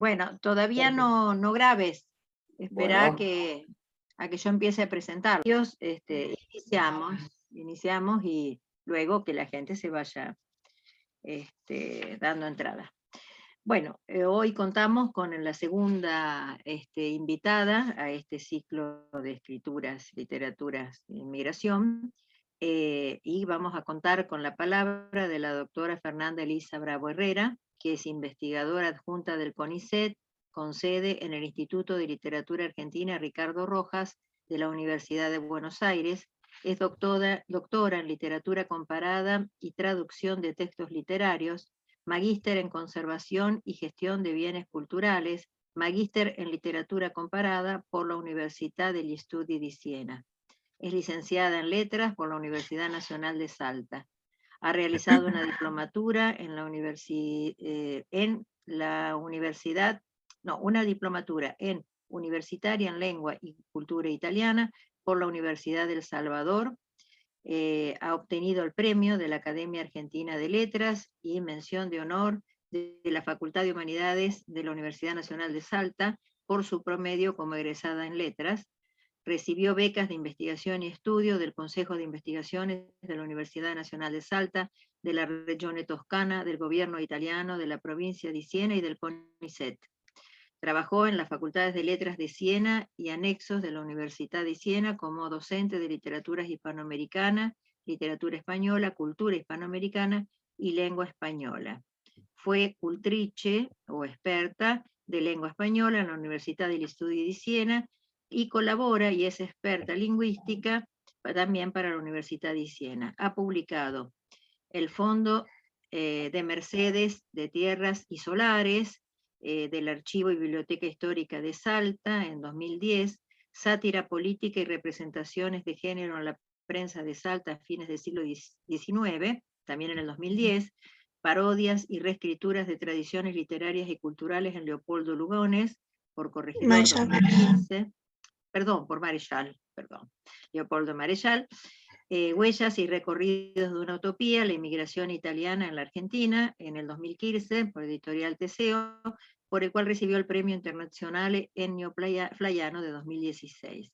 Bueno, todavía no grabes. Espera Bueno. a que yo empiece a presentar. Iniciamos y luego que la gente se vaya dando entrada. Bueno, hoy contamos con la segunda invitada a este ciclo de escrituras, literaturas e inmigración, y vamos a contar con la palabra de la doctora Fernanda Elisa Bravo Herrera, que es investigadora adjunta del CONICET, con sede en el Instituto de Literatura Argentina Ricardo Rojas de la Universidad de Buenos Aires. Es doctora en literatura comparada y traducción de textos literarios, magíster en conservación y gestión de bienes culturales, magíster en literatura comparada por la Università degli Studi di Siena. Es licenciada en letras por la Universidad Nacional de Salta. Ha realizado una diplomatura una diplomatura en universitaria en lengua y cultura italiana por la Universidad del Salvador. Ha obtenido el premio de la Academia Argentina de Letras y mención de honor de la Facultad de Humanidades de la Universidad Nacional de Salta por su promedio como egresada en letras. Recibió becas de investigación y estudio del Consejo de Investigaciones de la Universidad Nacional de Salta, de la Regione Toscana, del gobierno italiano, de la provincia de Siena y del CONICET. Trabajó en las Facultades de Letras de Siena y anexos de la Universidad de Siena como docente de literatura hispanoamericana, literatura española, cultura hispanoamericana y lengua española. Fue cultrice o experta de lengua española en la Universidad degli Studi di Siena y colabora y es experta lingüística también para la Universidad de Siena. Ha publicado el Fondo de Mercedes de Tierras y Solares, del Archivo y Biblioteca Histórica de Salta en 2010, Sátira política y representaciones de género en la prensa de Salta a fines del siglo XIX, también en el 2010, Parodias y reescrituras de tradiciones literarias y culturales en Leopoldo Lugones, por Corregidor 2015, por Marechal, Leopoldo Marechal. Huellas y recorridos de una utopía, la inmigración italiana en la Argentina, en el 2015, por Editorial Teseo, por el cual recibió el Premio Internazionale Ennio Flaiano de 2016.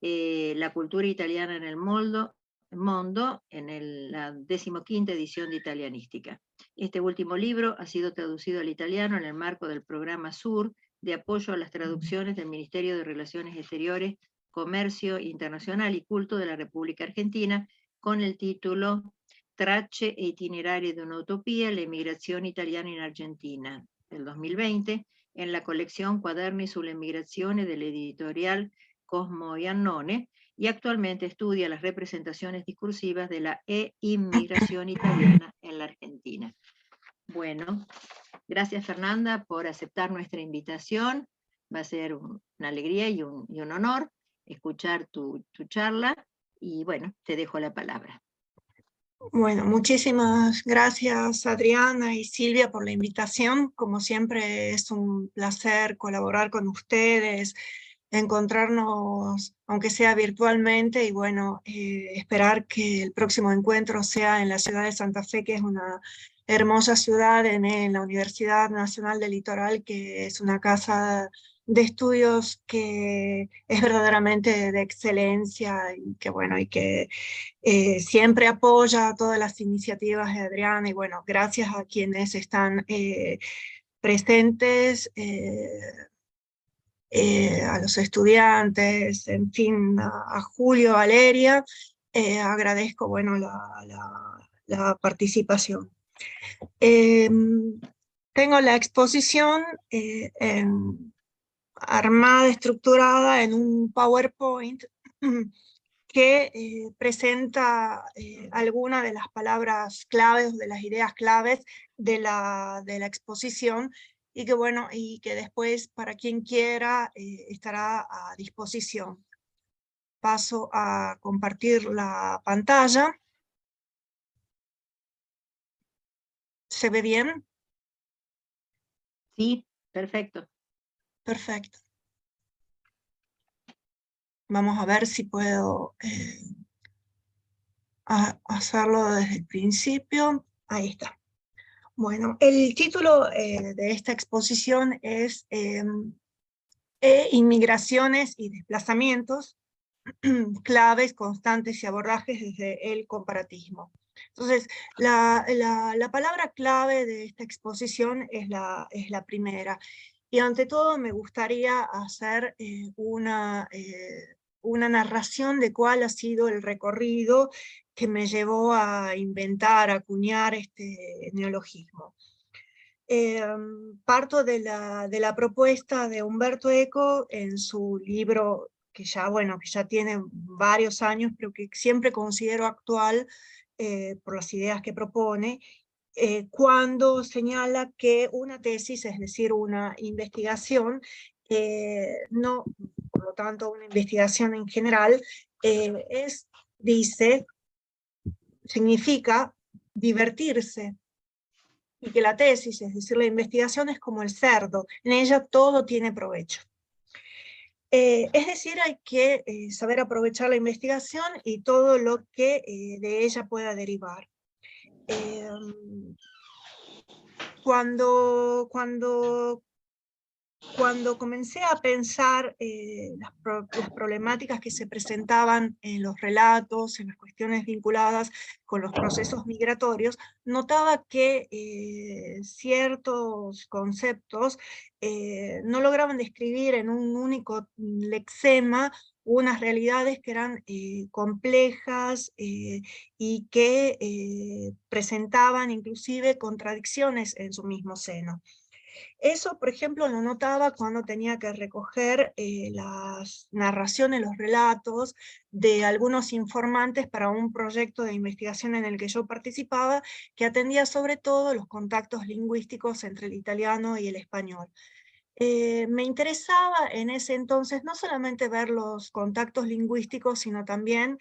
La cultura italiana en el mundo, en la 15ª edición de Italianística. Este último libro ha sido traducido al italiano en el marco del programa SUR, de apoyo a las traducciones del Ministerio de Relaciones Exteriores, Comercio Internacional y Culto de la República Argentina, con el título Tracce e itinerari de una utopía, la emigración italiana en Argentina, del 2020, en la colección Quaderni sulle migrazioni de la editorial Cosmo y Annone, y actualmente estudia las representaciones discursivas de la inmigración italiana en la Argentina. Bueno, gracias Fernanda por aceptar nuestra invitación. Va a ser una alegría y un honor escuchar tu charla, y bueno, te dejo la palabra. Bueno, muchísimas gracias Adriana y Silvia por la invitación. Como siempre es un placer colaborar con ustedes, encontrarnos aunque sea virtualmente, y bueno, esperar que el próximo encuentro sea en la ciudad de Santa Fe, que es una hermosa ciudad, en la Universidad Nacional del Litoral, que es una casa de estudios que es verdaderamente de excelencia, y que bueno, y que siempre apoya todas las iniciativas de Adriana. Y bueno, gracias a quienes están presentes, a los estudiantes, en fin, a Julio, Valeria, agradezco bueno, la participación. Tengo la exposición armada, estructurada en un PowerPoint que presenta algunas de las palabras claves, de las ideas claves de la exposición, y que bueno, y que después para quien quiera estará a disposición. Paso a compartir la pantalla. ¿Se ve bien? Sí, perfecto. Perfecto. Vamos a ver si puedo hacerlo desde el principio. Ahí está. Bueno, el título de esta exposición es Inmigraciones y desplazamientos, claves, constantes y abordajes desde el comparatismo. Entonces, la palabra clave de esta exposición es la primera. Y ante todo me gustaría hacer una narración de cuál ha sido el recorrido que me llevó a inventar, a acuñar este neologismo. Parto de la propuesta de Umberto Eco en su libro que ya, bueno, que ya tiene varios años, pero que siempre considero actual por las ideas que propone, cuando señala que una tesis, es decir, una investigación, no, por lo tanto, una investigación en general, dice, significa divertirse, y que la tesis, es decir, la investigación es como el cerdo, en ella todo tiene provecho. Es decir, hay que saber aprovechar la investigación y todo lo que de ella pueda derivar. Cuando comencé a pensar las problemáticas que se presentaban en los relatos, en las cuestiones vinculadas con los procesos migratorios, notaba que ciertos conceptos no lograban describir en un único lexema unas realidades que eran complejas y que presentaban inclusive contradicciones en su mismo seno. Eso, por ejemplo, lo notaba cuando tenía que recoger las narraciones, los relatos de algunos informantes para un proyecto de investigación en el que yo participaba, que atendía sobre todo los contactos lingüísticos entre el italiano y el español. Me interesaba en ese entonces no solamente ver los contactos lingüísticos, sino también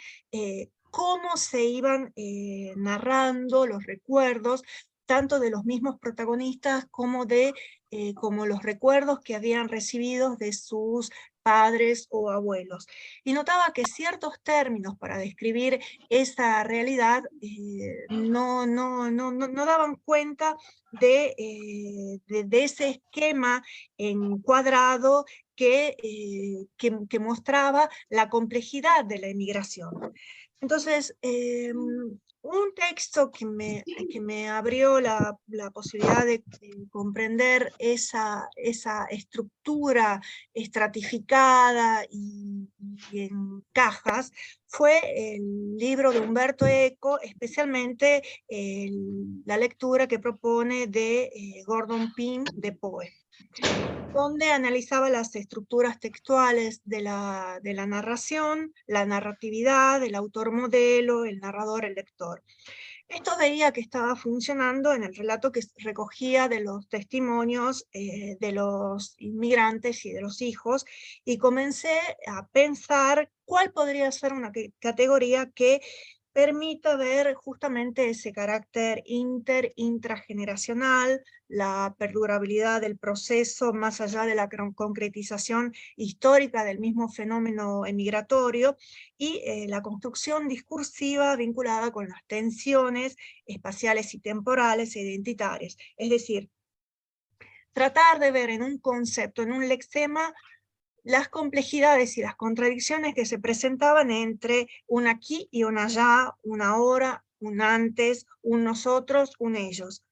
cómo se iban narrando los recuerdos, tanto de los mismos protagonistas como los recuerdos que habían recibido de sus padres o abuelos. Y notaba que ciertos términos para describir esa realidad no daban cuenta de ese esquema encuadrado que mostraba la complejidad de la emigración. Entonces, un texto que me abrió la posibilidad de comprender esa estructura estratificada y en cajas fue el libro de Umberto Eco, especialmente la lectura que propone de Gordon Pym de Poe, donde analizaba las estructuras textuales de la narración, la narratividad, el autor modelo, el narrador, el lector. Esto veía que estaba funcionando en el relato que recogía de los testimonios de los inmigrantes y de los hijos, y comencé a pensar cuál podría ser una categoría que permita ver justamente ese carácter intrageneracional, la perdurabilidad del proceso más allá de la concretización histórica del mismo fenómeno emigratorio, y la construcción discursiva vinculada con las tensiones espaciales y temporales e identitarias. Es decir, tratar de ver en un concepto, en un lexema, las complejidades y las contradicciones que se presentaban entre un aquí y un allá, un ahora, un antes, un nosotros, un ellos.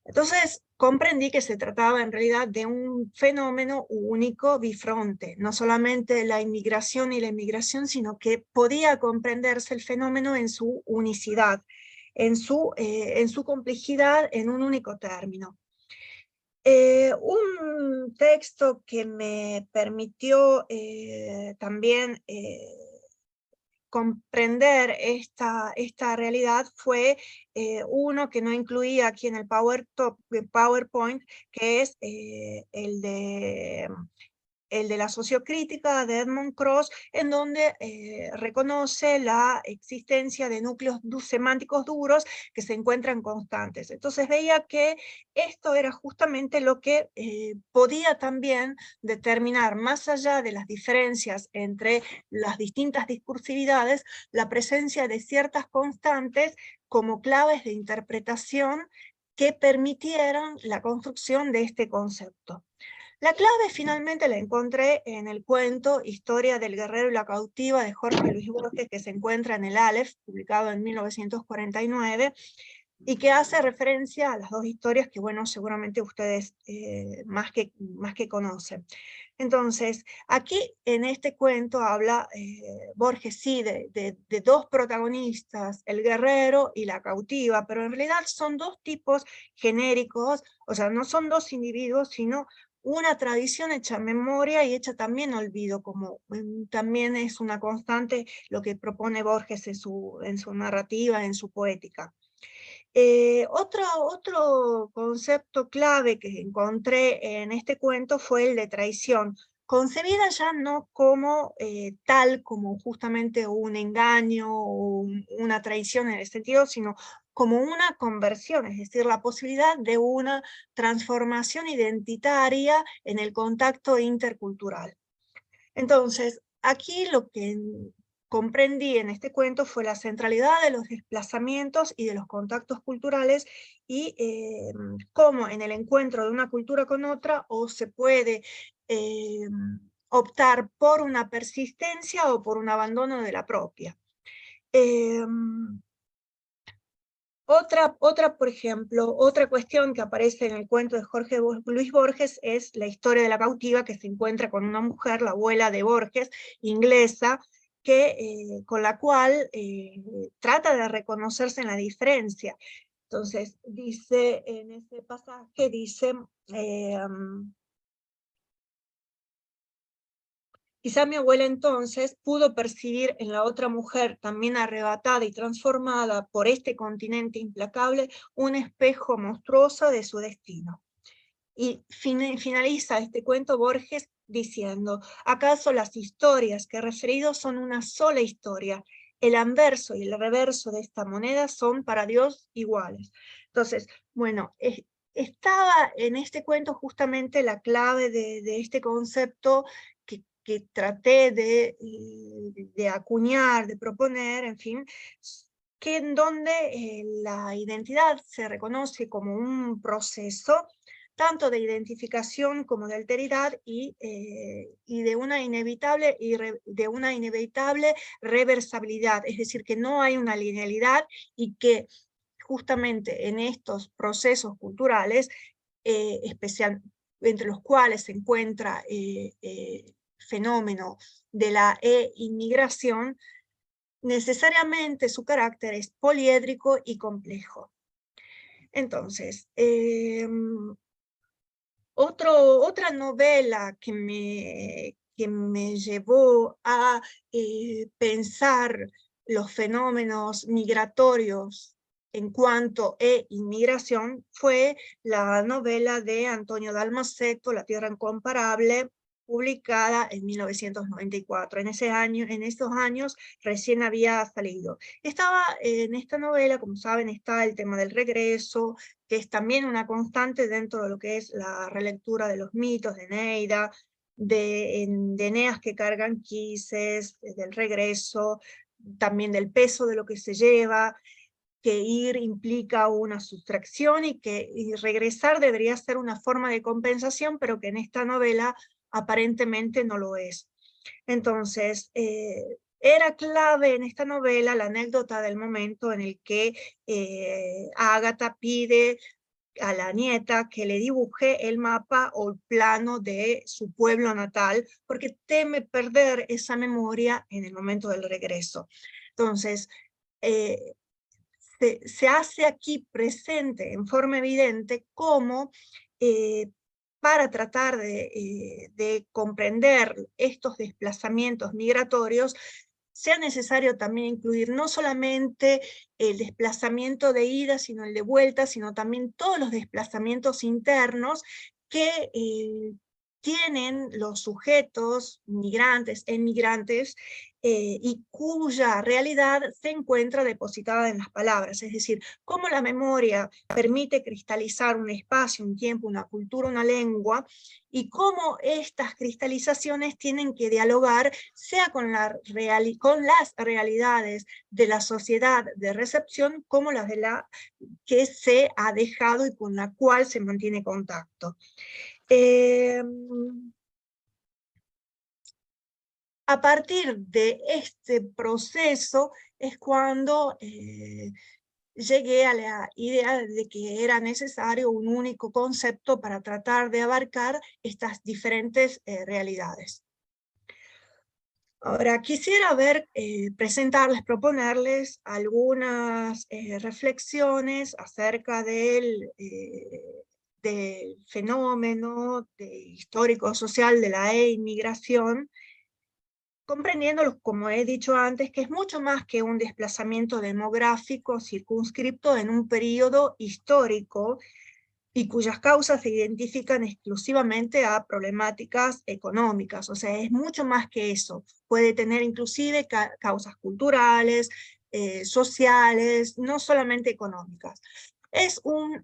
Entonces comprendí que se trataba en realidad de un fenómeno único, bifronte, no solamente la inmigración y la emigración, sino que podía comprenderse el fenómeno en su unicidad, en su complejidad, en un único término. Un texto que me permitió también comprender esta realidad fue uno que no incluía aquí en el PowerPoint, que es el de la sociocrítica de Edmund Cross, en donde reconoce la existencia de núcleos semánticos duros que se encuentran constantes. Entonces veía que esto era justamente lo que podía también determinar, más allá de las diferencias entre las distintas discursividades, la presencia de ciertas constantes como claves de interpretación que permitieron la construcción de este concepto. La clave finalmente la encontré en el cuento Historia del guerrero y la cautiva de Jorge Luis Borges, que se encuentra en el Aleph, publicado en 1949, y que hace referencia a las dos historias que, bueno, seguramente ustedes más que conocen. Entonces, aquí en este cuento habla Borges, sí, de dos protagonistas, el guerrero y la cautiva, pero en realidad son dos tipos genéricos, o sea, no son dos individuos, sino una tradición hecha memoria y hecha también olvido, como también es una constante lo que propone Borges en su narrativa, en su poética. Otro concepto clave que encontré en este cuento fue el de traición, concebida ya no como tal, como justamente un engaño o una traición en el sentido, sino como una conversión, es decir, la posibilidad de una transformación identitaria en el contacto intercultural. Entonces, aquí lo que comprendí en este cuento fue la centralidad de los desplazamientos y de los contactos culturales y cómo en el encuentro de una cultura con otra o se puede optar por una persistencia o por un abandono de la propia. Por ejemplo, otra cuestión que aparece en el cuento de Jorge Luis Borges es la historia de la cautiva que se encuentra con una mujer, la abuela de Borges, inglesa, con la cual trata de reconocerse en la diferencia. Entonces, dice en ese pasaje, dice, quizá mi abuela entonces pudo percibir en la otra mujer, también arrebatada y transformada por este continente implacable, un espejo monstruoso de su destino. Y finaliza este cuento Borges diciendo, ¿acaso las historias que he referido son una sola historia? El anverso y el reverso de esta moneda son para Dios iguales. Entonces, bueno, estaba en este cuento justamente la clave de este concepto que traté de acuñar, de proponer, en fin, que en donde la identidad se reconoce como un proceso tanto de identificación como de alteridad y de una inevitable reversibilidad, es decir, que no hay una linealidad y que justamente en estos procesos culturales, entre los cuales se encuentra fenómeno de la inmigración, necesariamente su carácter es poliédrico y complejo. Entonces, otra novela que me llevó a pensar los fenómenos migratorios en cuanto a inmigración fue la novela de Antonio Dalmacetto, La tierra incomparable, publicada en 1994. En esos años recién había salido. Estaba en esta novela, como saben, está el tema del regreso, que es también una constante dentro de lo que es la relectura de los mitos de Eneida, de Eneas que cargan quises, del regreso, también del peso de lo que se lleva, que ir implica una sustracción y regresar debería ser una forma de compensación, pero que en esta novela aparentemente no lo es. Entonces, era clave en esta novela la anécdota del momento en el que Ágata pide a la nieta que le dibuje el mapa o el plano de su pueblo natal, porque teme perder esa memoria en el momento del regreso. Entonces, se hace aquí presente en forma evidente cómo para tratar de comprender estos desplazamientos migratorios, sea necesario también incluir no solamente el desplazamiento de ida, sino el de vuelta, sino también todos los desplazamientos internos que tienen los sujetos migrantes, emigrantes, y cuya realidad se encuentra depositada en las palabras, es decir, cómo la memoria permite cristalizar un espacio, un tiempo, una cultura, una lengua, y cómo estas cristalizaciones tienen que dialogar sea con las realidades de la sociedad de recepción, como las de la que se ha dejado y con la cual se mantiene contacto. A partir de este proceso es cuando llegué a la idea de que era necesario un único concepto para tratar de abarcar estas diferentes realidades. Ahora, quisiera presentarles, proponerles algunas reflexiones acerca del fenómeno histórico-social de la inmigración, comprendiéndolo, como he dicho antes, que es mucho más que un desplazamiento demográfico circunscripto en un periodo histórico y cuyas causas se identifican exclusivamente a problemáticas económicas. O sea, es mucho más que eso. Puede tener inclusive causas culturales, sociales, no solamente económicas. Es un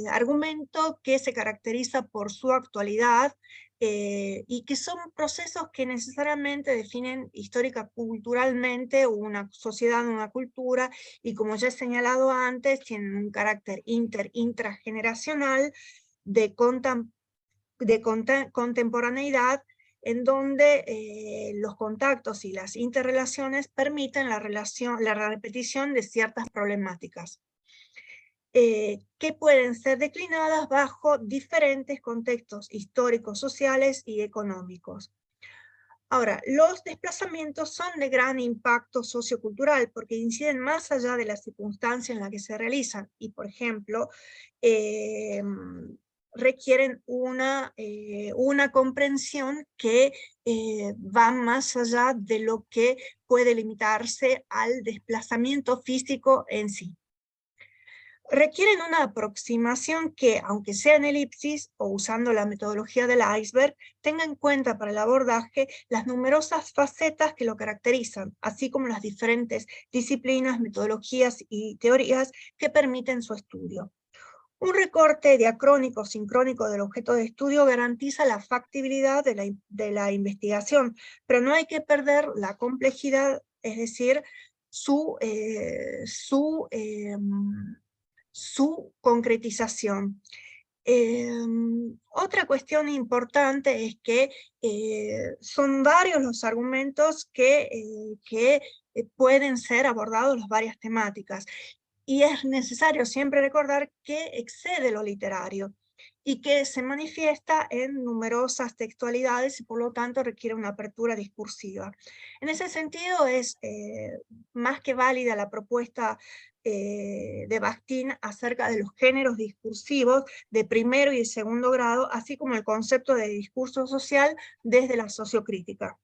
argumento que se caracteriza por su actualidad, y que son procesos que necesariamente definen histórica culturalmente una sociedad, una cultura, y como ya he señalado antes, tienen un carácter intrageneracional de, contemporaneidad, en donde los contactos y las interrelaciones permiten la repetición de ciertas problemáticas, que pueden ser declinadas bajo diferentes contextos históricos, sociales y económicos. Ahora, los desplazamientos son de gran impacto sociocultural porque inciden más allá de la circunstancia en la que se realizan y, por ejemplo, requieren una comprensión que va más allá de lo que puede limitarse al desplazamiento físico en sí. Requieren una aproximación que, aunque sea en elipsis o usando la metodología del iceberg, tenga en cuenta para el abordaje las numerosas facetas que lo caracterizan, así como las diferentes disciplinas, metodologías y teorías que permiten su estudio. Un recorte diacrónico sincrónico del objeto de estudio garantiza la factibilidad de la investigación, pero no hay que perder la complejidad, es decir, su concretización. Otra cuestión importante es que son varios los argumentos que pueden ser abordados las varias temáticas, y es necesario siempre recordar que excede lo literario y que se manifiesta en numerosas textualidades y por lo tanto requiere una apertura discursiva. En ese sentido es más que válida la propuesta de Bakhtin acerca de los géneros discursivos de primero y segundo grado, así como el concepto de discurso social desde la sociocrítica.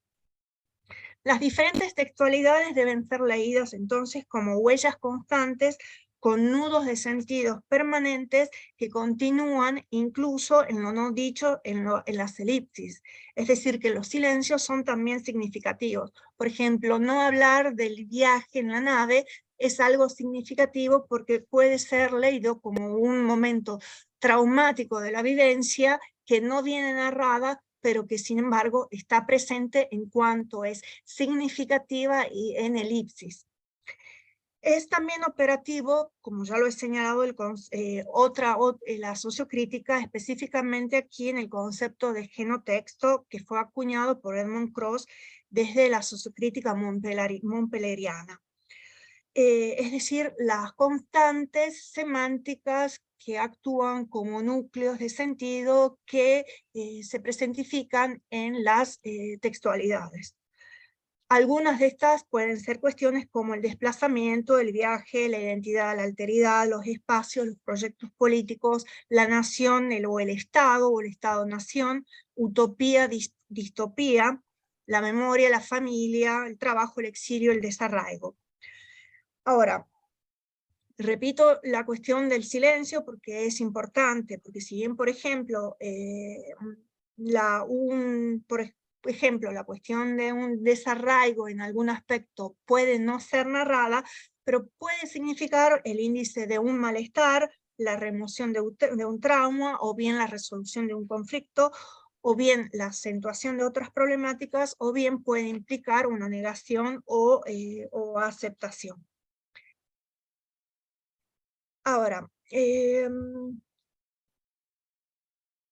Las diferentes textualidades deben ser leídas entonces como huellas constantes con nudos de sentidos permanentes que continúan incluso en lo no dicho en las elipsis. Es decir, que los silencios son también significativos. Por ejemplo, no hablar del viaje en la nave es algo significativo porque puede ser leído como un momento traumático de la vivencia que no viene narrada, pero que sin embargo está presente en cuanto es significativa y en elipsis. Es también operativo, como ya lo he señalado, la sociocrítica, específicamente aquí en el concepto de genotexto, que fue acuñado por Edmund Cross desde la sociocrítica montpelleriana. Es decir, las constantes semánticas que actúan como núcleos de sentido que se presentifican en las textualidades. Algunas de estas pueden ser cuestiones como el desplazamiento, el viaje, la identidad, la alteridad, los espacios, los proyectos políticos, la nación o el Estado-nación, utopía, distopía, la memoria, la familia, el trabajo, el exilio, el desarraigo. Ahora, repito la cuestión del silencio porque es importante, porque si bien, por ejemplo, ejemplo, la cuestión de un desarraigo en algún aspecto puede no ser narrada, pero puede significar el índice de un malestar, la remoción de un trauma, o bien la resolución de un conflicto, o bien la acentuación de otras problemáticas, o bien puede implicar una negación o aceptación. Ahora,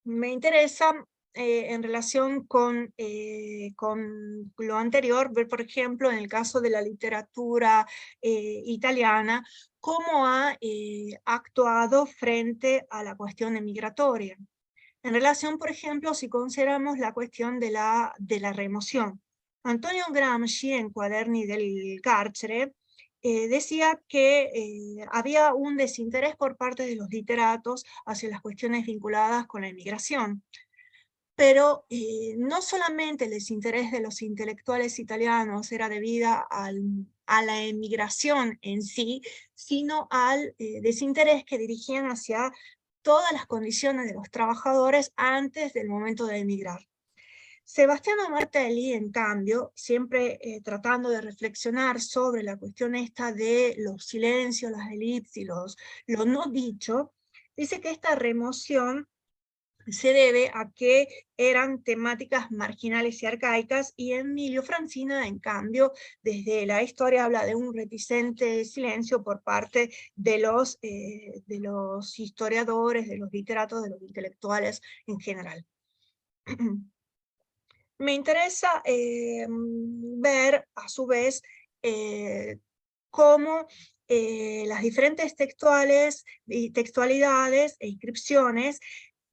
me interesa en relación con lo anterior, ver, por ejemplo, en el caso de la literatura italiana, cómo ha actuado frente a la cuestión migratoria. En relación, por ejemplo, si consideramos la cuestión de la remoción. Antonio Gramsci, en Cuaderni del Carcere, decía que había un desinterés por parte de los literatos hacia las cuestiones vinculadas con la inmigración. Pero no solamente el desinterés de los intelectuales italianos era debido a la emigración en sí, sino al desinterés que dirigían hacia todas las condiciones de los trabajadores antes del momento de emigrar. Sebastiano Martelli, en cambio, siempre tratando de reflexionar sobre la cuestión esta de los silencios, las elipsis, lo no dicho, dice que esta remoción se debe a que eran temáticas marginales y arcaicas, y Emilio Francina, en cambio, desde la historia habla de un reticente silencio por parte de los historiadores, de los literatos, de los intelectuales en general. Me interesa ver, a su vez, cómo las diferentes textualidades e inscripciones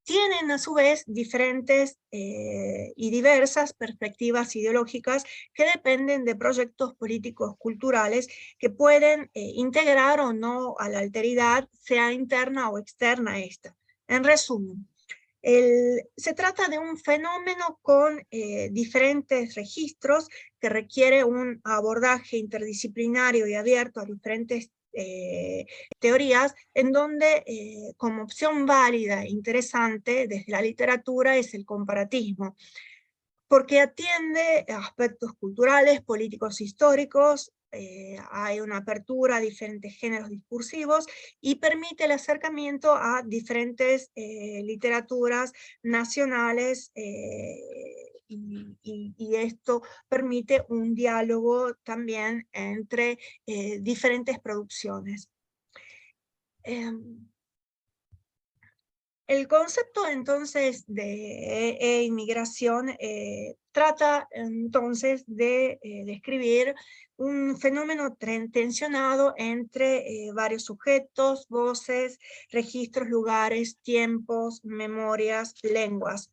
tienen a su vez diferentes y diversas perspectivas ideológicas que dependen de proyectos políticos culturales que pueden integrar o no a la alteridad, sea interna o externa a esta. En resumen, se trata de un fenómeno con diferentes registros que requiere un abordaje interdisciplinario y abierto a diferentes teorías, en donde como opción válida e interesante desde la literatura es el comparatismo, porque atiende a aspectos culturales, políticos, históricos, hay una apertura a diferentes géneros discursivos y permite el acercamiento a diferentes literaturas nacionales, y esto permite un diálogo también entre diferentes producciones. El concepto entonces de inmigración trata entonces de describir un fenómeno tensionado entre varios sujetos, voces, registros, lugares, tiempos, memorias, lenguas.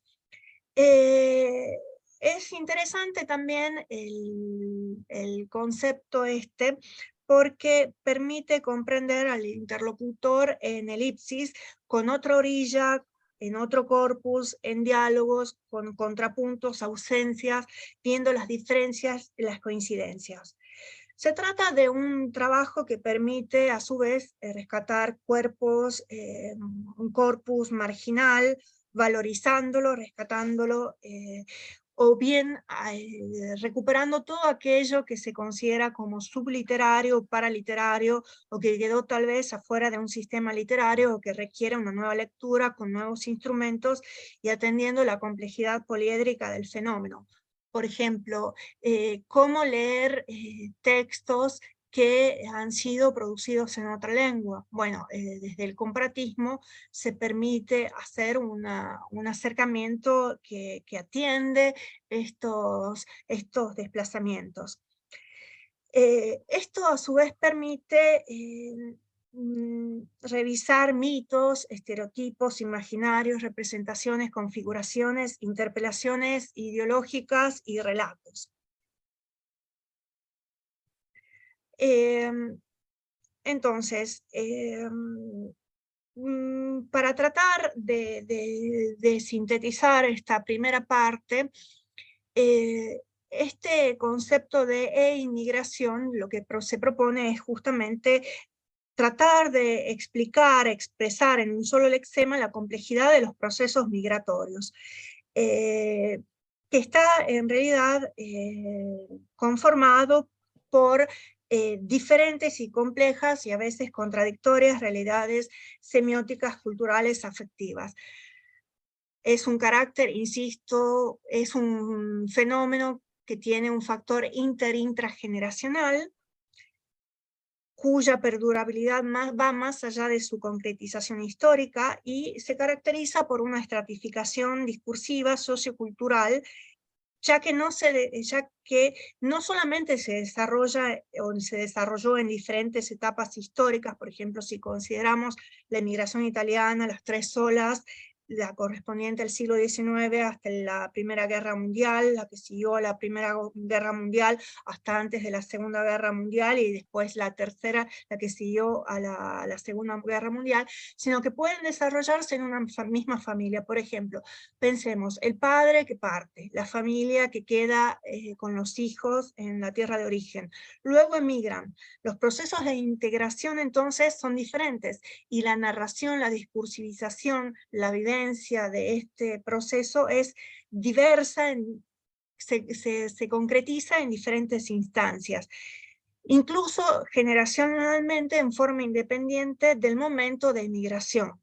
Es interesante también el concepto este, porque permite comprender al interlocutor en elipsis, con otra orilla, en otro corpus, en diálogos, con contrapuntos, ausencias, viendo las diferencias y las coincidencias. Se trata de un trabajo que permite, a su vez, rescatar cuerpos, un corpus marginal, valorizándolo, rescatándolo, o bien recuperando todo aquello que se considera como subliterario, paraliterario, o que quedó tal vez afuera de un sistema literario, o que requiere una nueva lectura con nuevos instrumentos y atendiendo la complejidad poliédrica del fenómeno. Por ejemplo, cómo leer textos que han sido producidos en otra lengua. Bueno, desde el comparatismo se permite hacer un acercamiento que atiende estos desplazamientos. Esto a su vez permite revisar mitos, estereotipos, imaginarios, representaciones, configuraciones, interpelaciones ideológicas y relatos. Entonces, para tratar de sintetizar esta primera parte, este concepto de inmigración lo que se propone es justamente tratar de explicar, expresar en un solo lexema la complejidad de los procesos migratorios. que está en realidad conformado por diferentes y complejas y a veces contradictorias realidades semióticas, culturales, afectivas. Es un carácter, insisto, es un fenómeno que tiene un factor intrageneracional, cuya perdurabilidad va más allá de su concretización histórica y se caracteriza por una estratificación discursiva sociocultural, ya que no solamente se desarrolla o se desarrolló en diferentes etapas históricas, por ejemplo, si consideramos la emigración italiana, las tres olas, la correspondiente al siglo XIX hasta la Primera Guerra Mundial, la que siguió a la Primera Guerra Mundial hasta antes de la Segunda Guerra Mundial, y después la tercera, la que siguió a la Segunda Guerra Mundial, sino que pueden desarrollarse en una misma familia. Por ejemplo, pensemos, el padre que parte, la familia que queda con los hijos en la tierra de origen, luego emigran. Los procesos de integración entonces son diferentes, y la narración, la discursivización, la vivencia de este proceso es diversa, se concretiza en diferentes instancias, incluso generacionalmente en forma independiente del momento de emigración.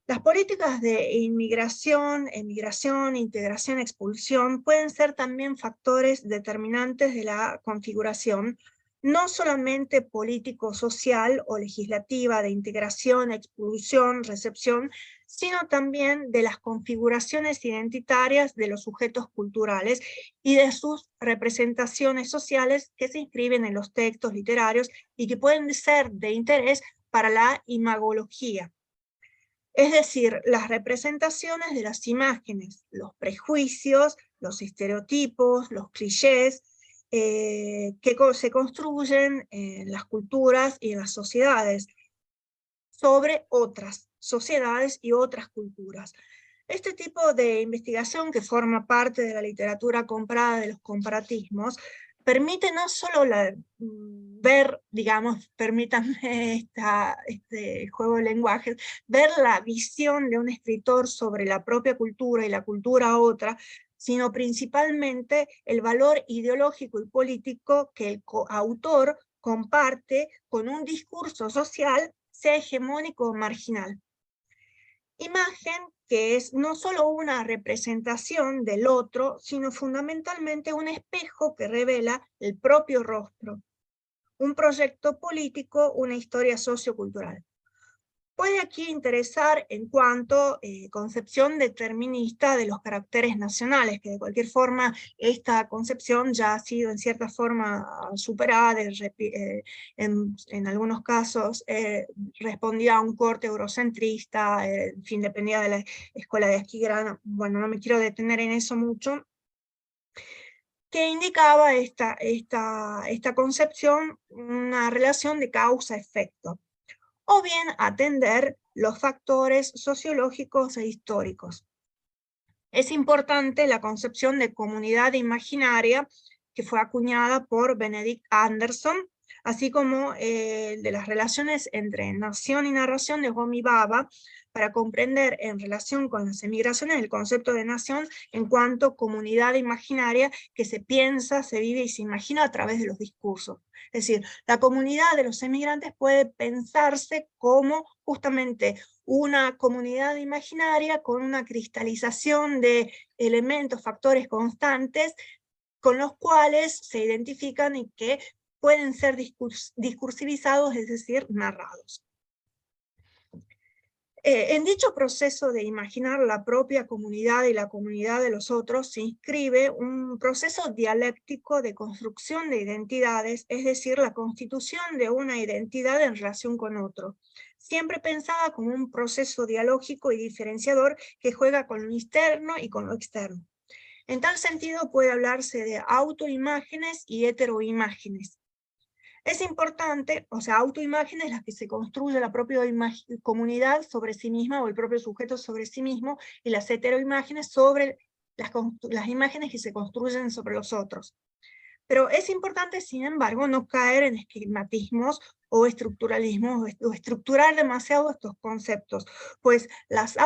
Las políticas de inmigración, emigración, integración, expulsión pueden ser también factores determinantes de la configuración, no solamente político-social o legislativa de integración, expulsión, recepción, sino también de las configuraciones identitarias de los sujetos culturales y de sus representaciones sociales que se inscriben en los textos literarios y que pueden ser de interés para la imagología. Es decir, las representaciones de las imágenes, los prejuicios, los estereotipos, los clichés, que se construyen en las culturas y en las sociedades sobre otras sociedades y otras culturas. Este tipo de investigación, que forma parte de la literatura comprada de los comparatismos, permite no solo ver, digamos, permítanme este juego de lenguajes, ver la visión de un escritor sobre la propia cultura y la cultura otra, sino principalmente el valor ideológico y político que el autor comparte con un discurso social, sea hegemónico o marginal. Imagen que es no solo una representación del otro, sino fundamentalmente un espejo que revela el propio rostro, un proyecto político, una historia sociocultural. Puede aquí interesar en cuanto concepción determinista de los caracteres nacionales, que de cualquier forma esta concepción ya ha sido en cierta forma superada, en algunos casos respondía a un corte eurocentrista, en fin, dependía de la escuela de Esquigran. Bueno, no me quiero detener en eso mucho, que indicaba esta concepción una relación de causa-efecto, o bien atender los factores sociológicos e históricos. Es importante la concepción de comunidad imaginaria que fue acuñada por Benedict Anderson, así como de las relaciones entre nación y narración de Homi Bhabha, para comprender en relación con las emigraciones el concepto de nación en cuanto comunidad imaginaria que se piensa, se vive y se imagina a través de los discursos. Es decir, la comunidad de los emigrantes puede pensarse como justamente una comunidad imaginaria con una cristalización de elementos, factores constantes, con los cuales se identifican y que pueden ser discursivizados, es decir, narrados. En dicho proceso de imaginar la propia comunidad y la comunidad de los otros se inscribe un proceso dialéctico de construcción de identidades, es decir, la constitución de una identidad en relación con otro, siempre pensada como un proceso dialógico y diferenciador que juega con lo interno y con lo externo. En tal sentido puede hablarse de autoimágenes y heteroimágenes. Es importante, o sea, autoimágenes las que se construye la propia comunidad sobre sí misma o el propio sujeto sobre sí mismo, y las heteroimágenes sobre las imágenes que se construyen sobre los otros. Pero es importante, sin embargo, no caer en esquematismos o estructuralismos o estructurar demasiado estos conceptos, pues las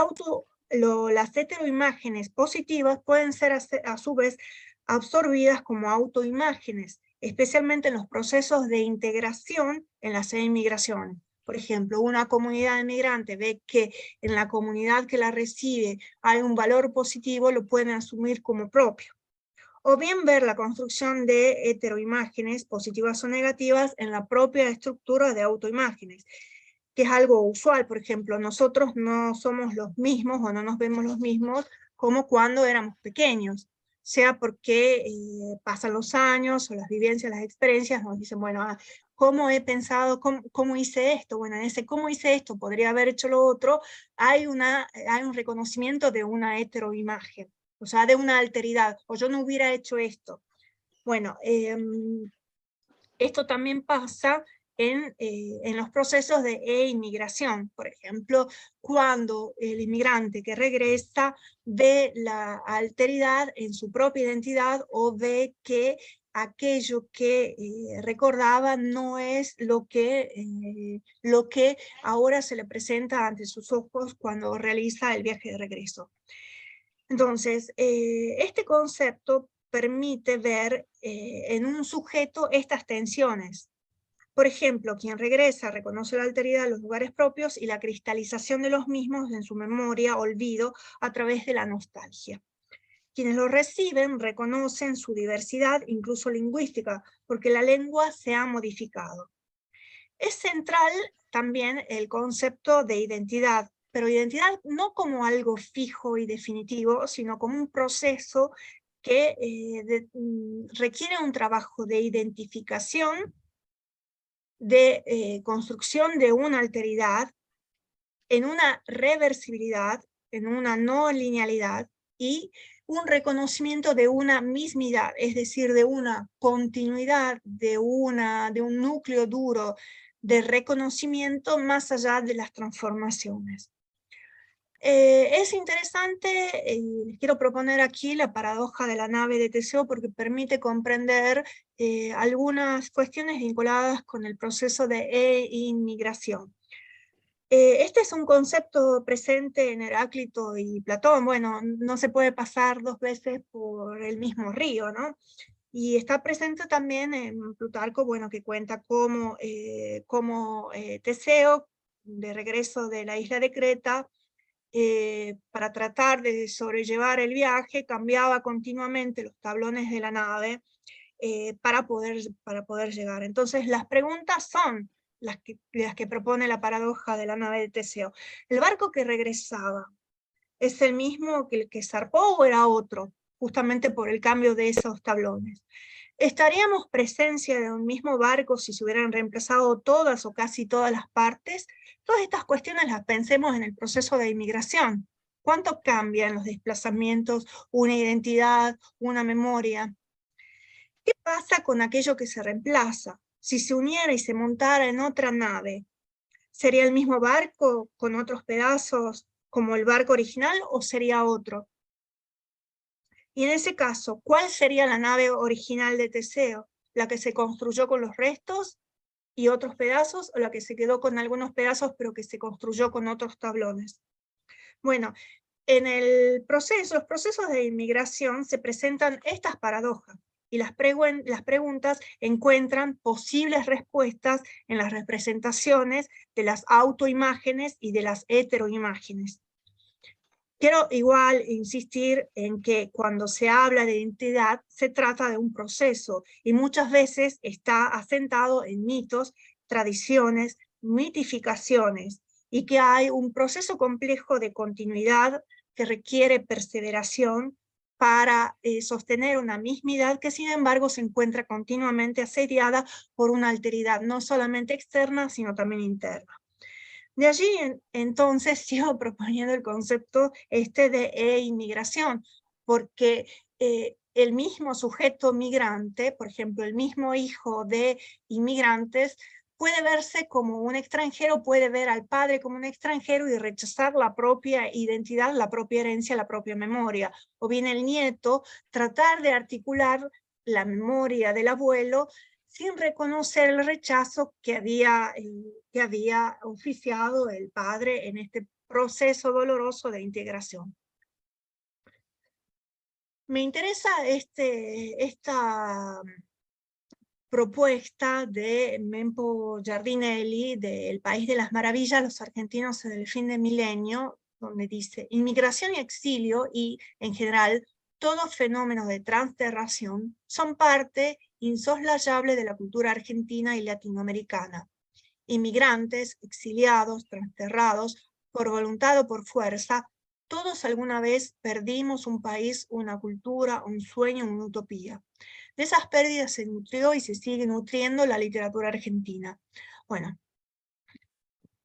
las heteroimágenes positivas pueden ser a su vez absorbidas como autoimágenes, especialmente en los procesos de integración en las inmigraciones. Por ejemplo, una comunidad inmigrante ve que en la comunidad que la recibe hay un valor positivo, lo pueden asumir como propio. O bien ver la construcción de heteroimágenes positivas o negativas en la propia estructura de autoimágenes, que es algo usual. Por ejemplo, nosotros no somos los mismos o no nos vemos los mismos como cuando éramos pequeños, sea porque pasan los años o las vivencias, las experiencias nos dicen, bueno, ¿cómo he pensado, cómo hice esto? Bueno, en ese cómo hice esto, podría haber hecho lo otro, hay un reconocimiento de una heteroimagen, o sea, de una alteridad, o yo no hubiera hecho esto. Bueno, esto también pasa en los procesos de inmigración. Por ejemplo, cuando el inmigrante que regresa ve la alteridad en su propia identidad o ve que aquello que recordaba no es lo que ahora se le presenta ante sus ojos cuando realiza el viaje de regreso. Entonces, este concepto permite ver en un sujeto estas tensiones. Por ejemplo, quien regresa reconoce la alteridad de los lugares propios y la cristalización de los mismos en su memoria, olvido, a través de la nostalgia. Quienes lo reciben reconocen su diversidad, incluso lingüística, porque la lengua se ha modificado. Es central también el concepto de identidad, pero identidad no como algo fijo y definitivo, sino como un proceso que requiere un trabajo de identificación, de construcción de una alteridad, en una reversibilidad, en una no linealidad, y un reconocimiento de una mismidad, es decir, de una continuidad, de un núcleo duro de reconocimiento más allá de las transformaciones. Es interesante, les quiero proponer aquí la paradoja de la nave de Teseo porque permite comprender algunas cuestiones vinculadas con el proceso de inmigración. Este es un concepto presente en Heráclito y Platón. Bueno, no se puede pasar dos veces por el mismo río, ¿no? Y está presente también en Plutarco, bueno, que cuenta cómo Teseo, de regreso de la isla de Creta, para tratar de sobrellevar el viaje, cambiaba continuamente los tablones de la nave para poder llegar. Entonces las preguntas son las que propone la paradoja de la nave de Teseo. ¿El barco que regresaba es el mismo que el que zarpó o era otro? Justamente por el cambio de esos tablones. ¿Estaríamos presencia de un mismo barco si se hubieran reemplazado todas o casi todas las partes? Todas estas cuestiones las pensemos en el proceso de inmigración. ¿Cuánto cambian los desplazamientos, una identidad, una memoria? ¿Qué pasa con aquello que se reemplaza? Si se uniera y se montara en otra nave, ¿sería el mismo barco con otros pedazos como el barco original o sería otro? Y en ese caso, ¿cuál sería la nave original de Teseo? ¿La que se construyó con los restos y otros pedazos, o la que se quedó con algunos pedazos pero que se construyó con otros tablones? Bueno, en los procesos de inmigración se presentan estas paradojas y las preguntas encuentran posibles respuestas en las representaciones de las autoimágenes y de las heteroimágenes. Quiero igual insistir en que cuando se habla de identidad se trata de un proceso y muchas veces está asentado en mitos, tradiciones, mitificaciones, y que hay un proceso complejo de continuidad que requiere perseveración para sostener una mismidad que sin embargo se encuentra continuamente asediada por una alteridad no solamente externa sino también interna. De allí, entonces, sigo proponiendo el concepto de inmigración, porque el mismo sujeto migrante, por ejemplo, el mismo hijo de inmigrantes, puede verse como un extranjero, puede ver al padre como un extranjero y rechazar la propia identidad, la propia herencia, la propia memoria. O bien el nieto tratar de articular la memoria del abuelo sin reconocer el rechazo que había oficiado el padre en este proceso doloroso de integración. Me interesa esta propuesta de Mempo Giardinelli, del País de las Maravillas, los argentinos en el fin de milenio, donde dice: inmigración y exilio y, en general, todo fenómeno de transterración son parte insoslayable de la cultura argentina y latinoamericana. Inmigrantes, exiliados, transterrados, por voluntad o por fuerza, todos alguna vez perdimos un país, una cultura, un sueño, una utopía. De esas pérdidas se nutrió y se sigue nutriendo la literatura argentina. Bueno,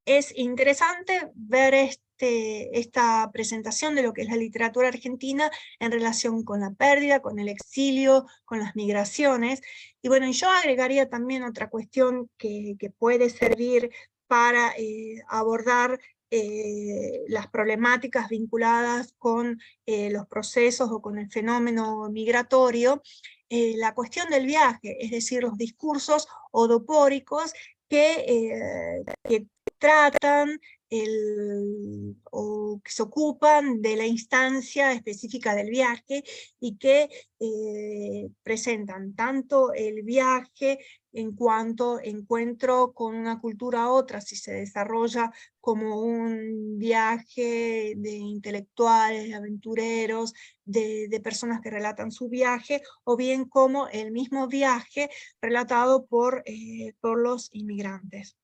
es interesante ver esta presentación de lo que es la literatura argentina en relación con la pérdida, con el exilio, con las migraciones. Y bueno, yo agregaría también otra cuestión que puede servir para abordar las problemáticas vinculadas con los procesos o con el fenómeno migratorio, la cuestión del viaje, es decir, los discursos odopóricos que tratan o que se ocupan de la instancia específica del viaje y que presentan tanto el viaje en cuanto encuentro con una cultura a otra, si se desarrolla como un viaje de intelectuales, de aventureros, de personas que relatan su viaje, o bien como el mismo viaje relatado por los inmigrantes.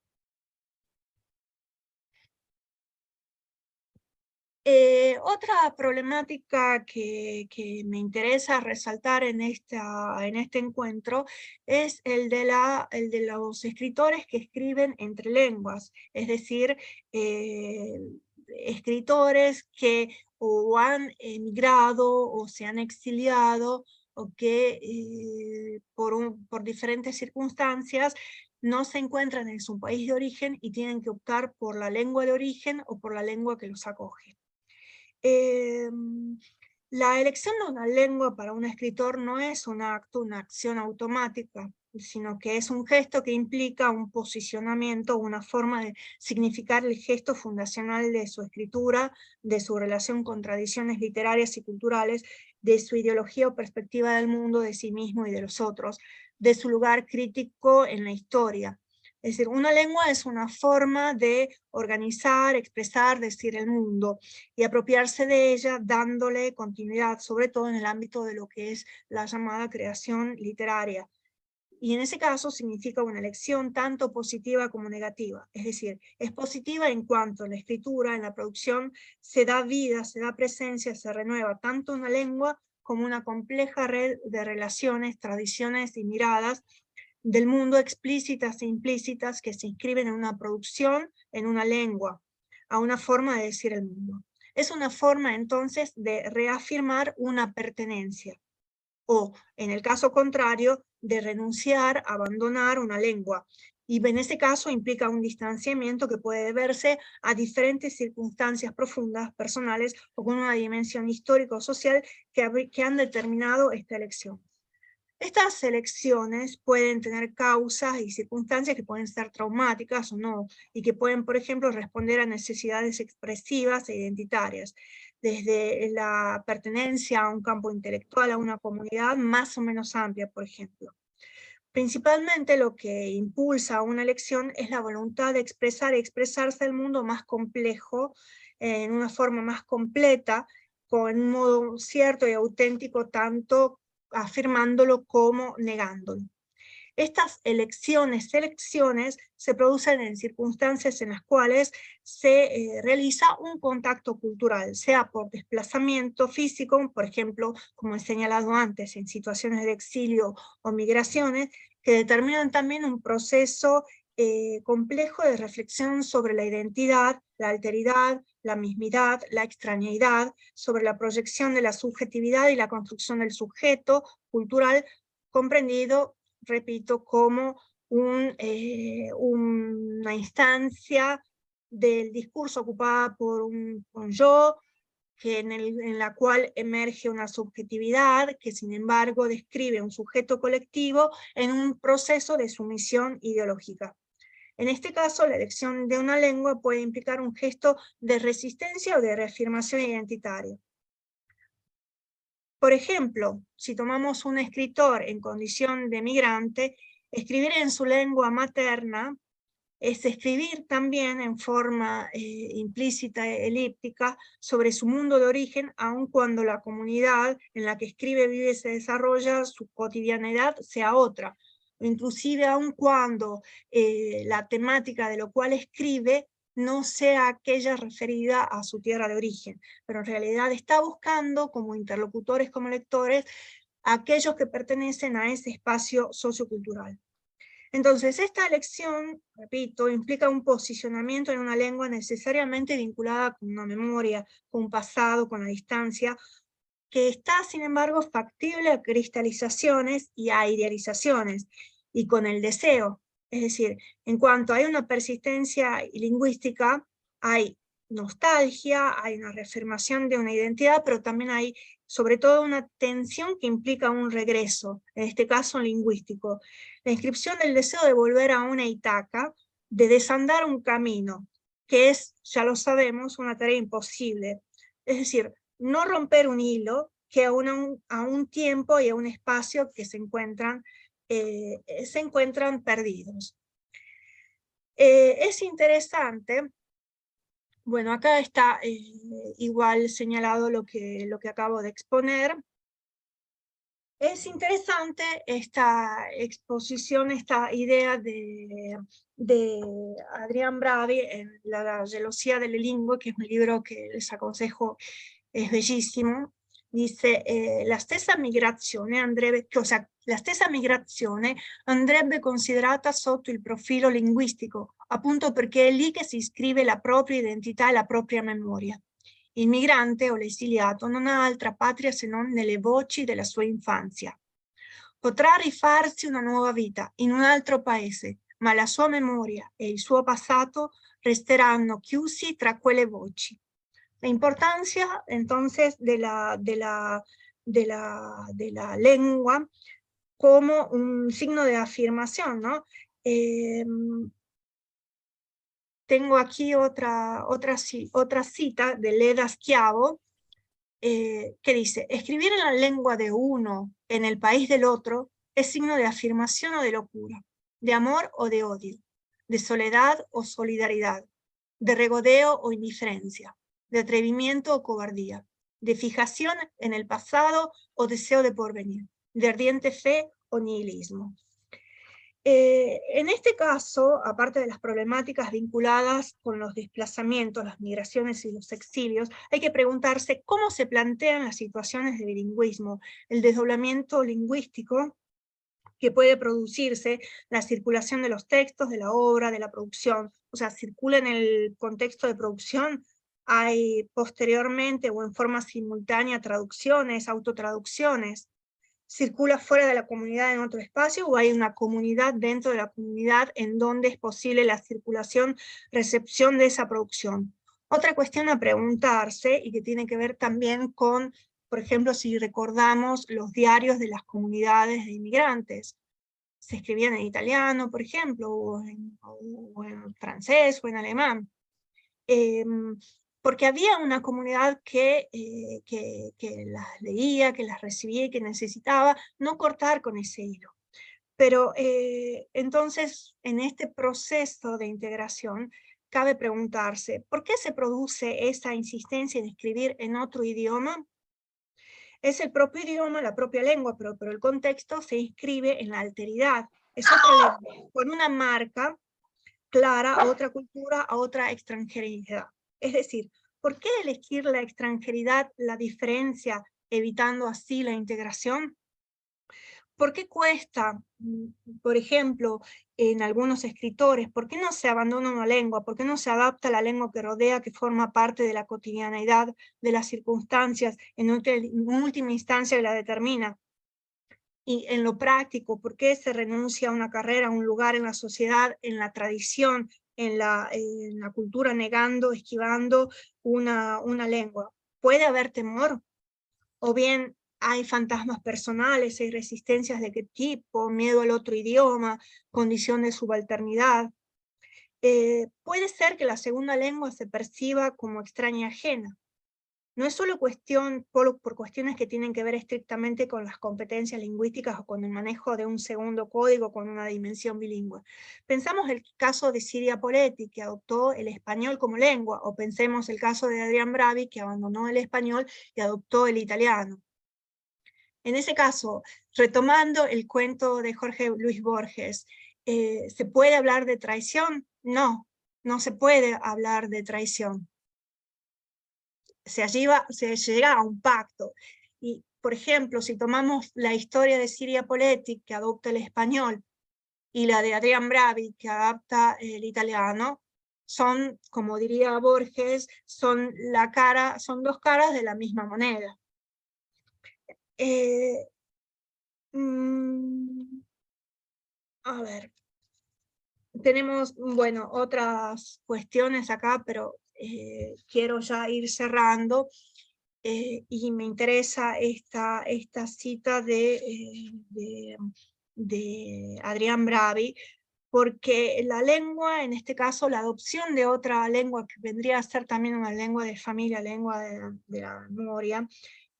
Otra problemática que me interesa resaltar en este encuentro es el de los escritores que escriben entre lenguas, es decir, escritores que o han emigrado o se han exiliado o que por diferentes circunstancias no se encuentran en su país de origen y tienen que optar por la lengua de origen o por la lengua que los acoge. La elección de una lengua para un escritor no es un acto, una acción automática, sino que es un gesto que implica un posicionamiento, una forma de significar el gesto fundacional de su escritura, de su relación con tradiciones literarias y culturales, de su ideología o perspectiva del mundo, de sí mismo y de los otros, de su lugar crítico en la historia. Es decir, una lengua es una forma de organizar, expresar, decir el mundo y apropiarse de ella dándole continuidad, sobre todo en el ámbito de lo que es la llamada creación literaria. Y en ese caso significa una elección tanto positiva como negativa. Es decir, es positiva en cuanto en la escritura, en la producción, se da vida, se da presencia, se renueva tanto una lengua como una compleja red de relaciones, tradiciones y miradas del mundo explícitas e implícitas que se inscriben en una producción, en una lengua, a una forma de decir el mundo. Es una forma entonces de reafirmar una pertenencia, o en el caso contrario, de renunciar, abandonar una lengua. Y en ese caso implica un distanciamiento que puede deberse a diferentes circunstancias profundas, personales, o con una dimensión histórico-social que han determinado esta elección. Estas elecciones pueden tener causas y circunstancias que pueden ser traumáticas o no, y que pueden, por ejemplo, responder a necesidades expresivas e identitarias, desde la pertenencia a un campo intelectual, a una comunidad más o menos amplia, por ejemplo. Principalmente lo que impulsa una elección es la voluntad de expresar y expresarse el mundo más complejo, en una forma más completa, con un modo cierto y auténtico, tanto afirmándolo como negándolo. Estas selecciones se producen en circunstancias en las cuales se realiza un contacto cultural, sea por desplazamiento físico, por ejemplo, como he señalado antes, en situaciones de exilio o migraciones, que determinan también un proceso complejo de reflexión sobre la identidad, la alteridad, la mismidad, la extrañeidad, sobre la proyección de la subjetividad y la construcción del sujeto cultural, comprendido, repito, como una instancia del discurso ocupada por un yo, en la cual emerge una subjetividad que sin embargo describe un sujeto colectivo en un proceso de sumisión ideológica. En este caso, la elección de una lengua puede implicar un gesto de resistencia o de reafirmación identitaria. Por ejemplo, si tomamos un escritor en condición de migrante, escribir en su lengua materna es escribir también en forma implícita, elíptica, sobre su mundo de origen, aun cuando la comunidad en la que escribe, vive y se desarrolla, su cotidianidad sea otra. Inclusive aun cuando la temática de lo cual escribe no sea aquella referida a su tierra de origen, pero en realidad está buscando, como interlocutores, como lectores, a aquellos que pertenecen a ese espacio sociocultural. Entonces, esta elección, repito, implica un posicionamiento en una lengua necesariamente vinculada con una memoria, con un pasado, con la distancia, que está, sin embargo, factible a cristalizaciones y a idealizaciones, y con el deseo. Es decir, en cuanto hay una persistencia lingüística, hay nostalgia, hay una reafirmación de una identidad, pero también hay, sobre todo, una tensión que implica un regreso, en este caso lingüístico. La inscripción del deseo de volver a una Ítaca, de desandar un camino, que es, ya lo sabemos, una tarea imposible. Es decir, no romper un hilo que a un tiempo y a un espacio que se encuentran perdidos. Es interesante, bueno, acá está igual señalado lo que acabo de exponer. Es interesante esta exposición, esta idea de Adrián Bravi en La gelosía delle lingue, que es un libro que les aconsejo, es bellissimo. Dice, la stessa migrazione andrebbe considerata sotto il profilo linguistico, appunto perché è lì che si iscrive la propria identità e la propria memoria. Il migrante o l'esiliato non ha altra patria se non nelle voci della sua infanzia. Potrà rifarsi una nuova vita in un altro paese, ma la sua memoria e il suo passato resteranno chiusi tra quelle voci. La importancia entonces de la lengua como un signo de afirmación, ¿no? Tengo aquí otra cita de Leda Schiavo, que dice, escribir en la lengua de uno, en el país del otro, es signo de afirmación o de locura, de amor o de odio, de soledad o solidaridad, de regodeo o indiferencia, de atrevimiento o cobardía, de fijación en el pasado o deseo de porvenir, de ardiente fe o nihilismo. En este caso, aparte de las problemáticas vinculadas con los desplazamientos, las migraciones y los exilios, hay que preguntarse cómo se plantean las situaciones de bilingüismo, el desdoblamiento lingüístico que puede producirse, la circulación de los textos, de la obra, de la producción. O sea, circula en el contexto de producción, hay posteriormente o en forma simultánea traducciones, autotraducciones. ¿Circula fuera de la comunidad en otro espacio o hay una comunidad dentro de la comunidad en donde es posible la circulación, recepción de esa producción? Otra cuestión a preguntarse y que tiene que ver también con, por ejemplo, si recordamos los diarios de las comunidades de inmigrantes. Se escribían en italiano, por ejemplo, o en francés o en alemán. Porque había una comunidad que las leía, que las recibía y que necesitaba no cortar con ese hilo. Pero entonces, en este proceso de integración, cabe preguntarse, ¿por qué se produce esa insistencia en escribir en otro idioma? Es el propio idioma, la propia lengua, pero el contexto se inscribe en la alteridad. Es otra lengua, con una marca clara a otra cultura, a otra extranjeridad. Es decir, ¿por qué elegir la extranjeridad, la diferencia, evitando así la integración? ¿Por qué cuesta, por ejemplo, en algunos escritores, por qué no se abandona una lengua? ¿Por qué no se adapta a la lengua que rodea, que forma parte de la cotidianeidad, de las circunstancias, en última instancia la determina? Y en lo práctico, ¿por qué se renuncia a una carrera, a un lugar en la sociedad, en la tradición, en la cultura, negando, esquivando una lengua? ¿Puede haber temor? ¿O bien hay fantasmas personales, hay resistencias de qué tipo, miedo al otro idioma, condición de subalternidad? puede ser que la segunda lengua se perciba como extraña y ajena. No es solo por cuestiones que tienen que ver estrictamente con las competencias lingüísticas o con el manejo de un segundo código con una dimensión bilingüe. Pensamos el caso de Silvia Poletti, que adoptó el español como lengua, o pensemos el caso de Adrián Bravi, que abandonó el español y adoptó el italiano. En ese caso, retomando el cuento de Jorge Luis Borges, ¿se puede hablar de traición? No, no se puede hablar de traición. Se llega a un pacto. Y, por ejemplo, si tomamos la historia de Silvia Poletti, que adopta el español, y la de Adrián Bravi, que adapta el italiano, son, como diría Borges, son dos caras de la misma moneda. A ver, tenemos, bueno, otras cuestiones acá, pero quiero ya ir cerrando. Y me interesa esta cita de Adrián Bravi, porque la lengua, en este caso la adopción de otra lengua que vendría a ser también una lengua de familia, lengua de la memoria,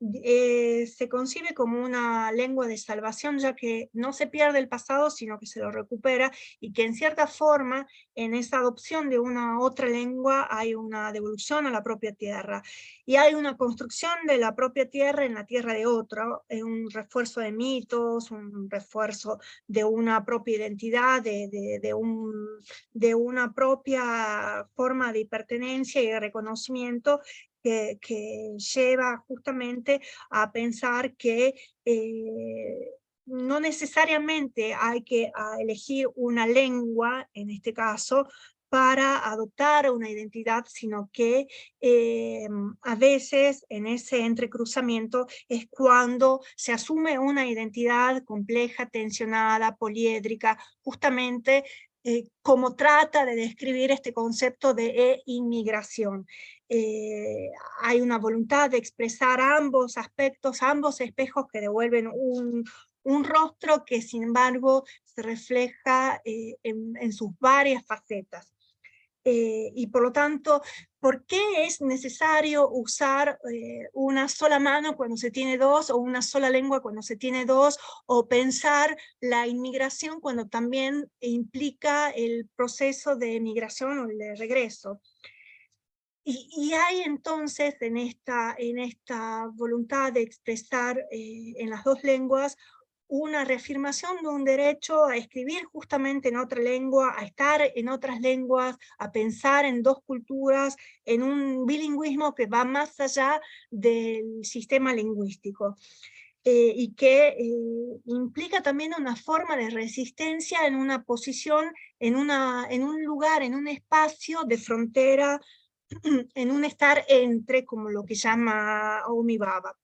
se concibe como una lengua de salvación, ya que no se pierde el pasado, sino que se lo recupera, y que en cierta forma, en esa adopción de una otra lengua, hay una devolución a la propia tierra, y hay una construcción de la propia tierra en la tierra de otro, un refuerzo de mitos, un refuerzo de una propia identidad, de una propia forma de pertenencia y de reconocimiento, que lleva justamente a pensar que no necesariamente hay que elegir una lengua, en este caso, para adoptar una identidad, sino que a veces en ese entrecruzamiento es cuando se asume una identidad compleja, tensionada, poliédrica, justamente como trata de describir este concepto de inmigración. Hay una voluntad de expresar ambos aspectos, ambos espejos que devuelven un rostro que sin embargo se refleja en sus varias facetas. Y por lo tanto, ¿por qué es necesario usar una sola mano cuando se tiene dos, o una sola lengua cuando se tiene dos, o pensar la inmigración cuando también implica el proceso de migración o el de regreso? Y hay entonces en esta voluntad de expresar en las dos lenguas una reafirmación de un derecho a escribir justamente en otra lengua, a estar en otras lenguas, a pensar en dos culturas, en un bilingüismo que va más allá del sistema lingüístico. Y que implica también una forma de resistencia en una posición, en un lugar, en un espacio de frontera, en un estar entre, como lo que llama Homi Bhabha.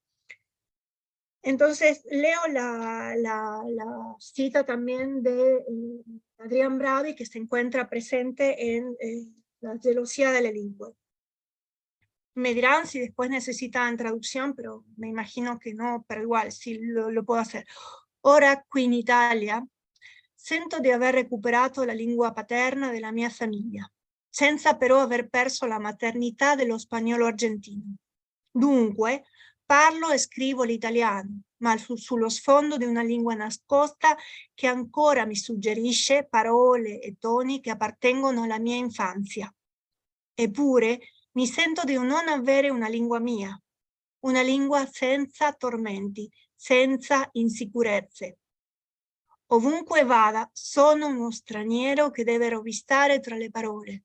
Entonces leo la cita también de Adrián Bravi, que se encuentra presente en La gelosia delle lingue. Me dirán si después necesitan traducción, pero me imagino que no, pero igual, sí lo puedo hacer. Ora qui in Italia sento di aver recuperato la lingua paterna della mia famiglia, senza però aver perso la maternità dello spagnolo argentino. Dunque, parlo e scrivo l'italiano, ma sullo sfondo di una lingua nascosta che ancora mi suggerisce parole e toni che appartengono alla mia infanzia. Eppure, mi sento di non avere una lingua mia, una lingua senza tormenti, senza insicurezze. Ovunque vada, sono uno straniero che deve rovistare tra le parole,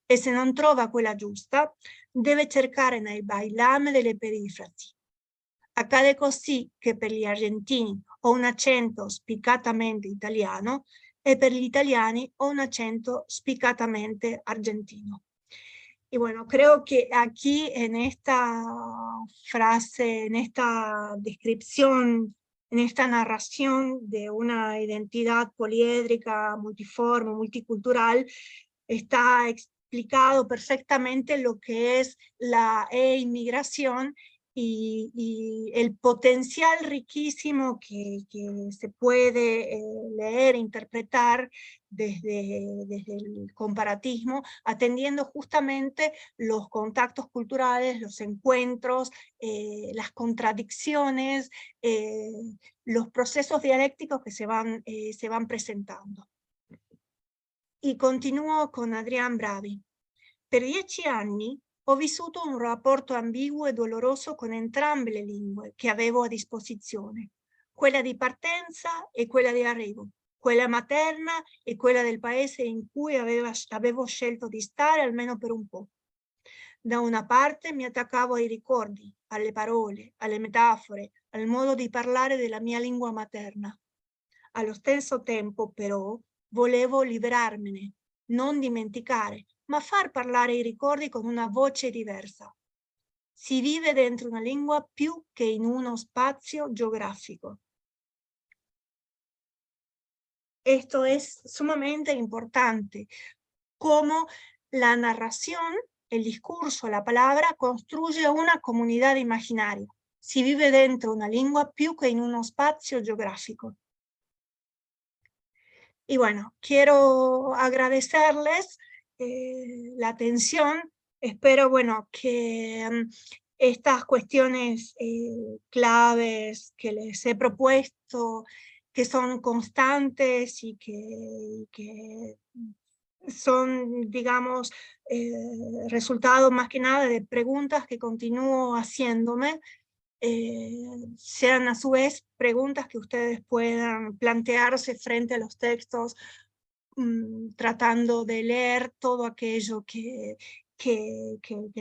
e se non trova quella giusta, deve cercare nei bailam delle perifrasi. Accade così che per gli argentini ho un accento spiccatamente italiano, e per gli italiani ho un accento spiccatamente argentino. Y bueno, creo que aquí en esta frase, en esta descripción, en esta narración de una identidad poliédrica, multiforme, multicultural, está explicado perfectamente lo que es la inmigración y el potencial riquísimo que se puede leer, interpretar desde el comparatismo, atendiendo justamente los contactos culturales, los encuentros, las contradicciones, los procesos dialécticos que se van presentando. Y continúo con Adrián Bravi. Per 10 anni ho vissuto un rapporto ambiguo e doloroso con entrambe le lingue che avevo a disposizione, quella di partenza e quella di arrivo, quella materna e quella del paese in cui avevo scelto di stare almeno per un po'. Da una parte mi attaccavo ai ricordi, alle parole, alle metafore, al modo di parlare della mia lingua materna. Allo stesso tempo, però, volevo liberarmene, non dimenticare, ma far parlare i ricordi con una voce diversa. Si vive dentro una lingua più che in uno spazio geográfico. Esto es sumamente importante, cómo la narración, el discurso, la palabra construye una comunidad imaginaria. Si vive dentro una lingua più che in uno spazio geográfico. Y bueno, quiero agradecerles la atención. Espero, bueno, que estas cuestiones claves que les he propuesto, que son constantes y que son, digamos, resultado más que nada de preguntas que continúo haciéndome, sean a su vez preguntas que ustedes puedan plantearse frente a los textos, tratando de leer todo aquello que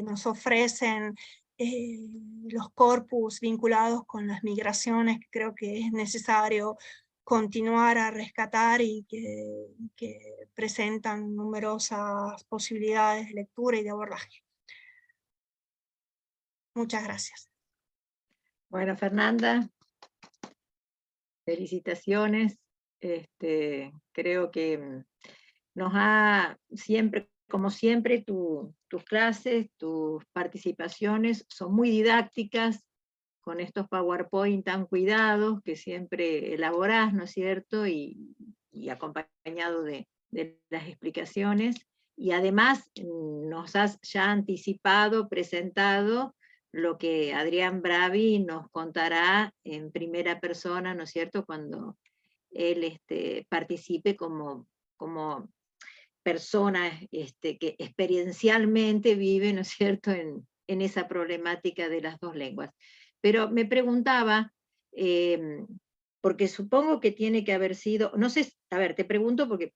nos ofrecen los corpus vinculados con las migraciones, que creo que es necesario continuar a rescatar y que presentan numerosas posibilidades de lectura y de abordaje. Muchas gracias. Bueno, Fernanda, felicitaciones. Creo que nos ha siempre, como siempre, tus clases, tus participaciones son muy didácticas, con estos PowerPoint tan cuidados que siempre elaborás, ¿no es cierto? Y acompañado de las explicaciones. Y además nos has ya anticipado, presentado lo que Adrián Bravi nos contará en primera persona, ¿no es cierto?, cuando él participe como persona que experiencialmente vive, ¿no es cierto?, en esa problemática de las dos lenguas. Pero me preguntaba, porque supongo que tiene que haber sido, no sé, a ver, te pregunto porque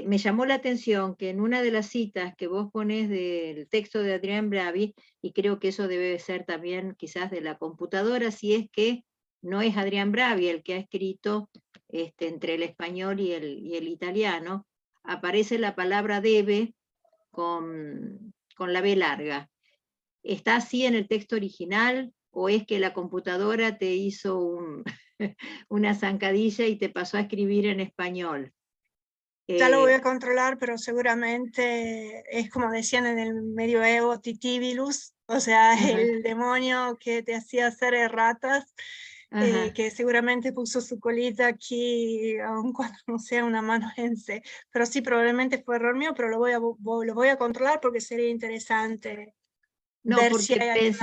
me llamó la atención que en una de las citas que vos ponés del texto de Adrián Bravi, y creo que eso debe ser también quizás de la computadora, si es que no es Adrián Bravi el que ha escrito entre el español y el italiano, aparece la palabra debe con la B larga. ¿Está así en el texto original o es que la computadora te hizo una zancadilla y te pasó a escribir en español? Ya lo voy a controlar, pero seguramente es como decían en el medioevo, titibilus, o sea, el demonio que te hacía hacer erratas, que seguramente puso su colita aquí, aun cuando no sea una amanuense. Pero sí, probablemente fue error mío, pero lo voy a controlar porque sería interesante. No, ver porque si hay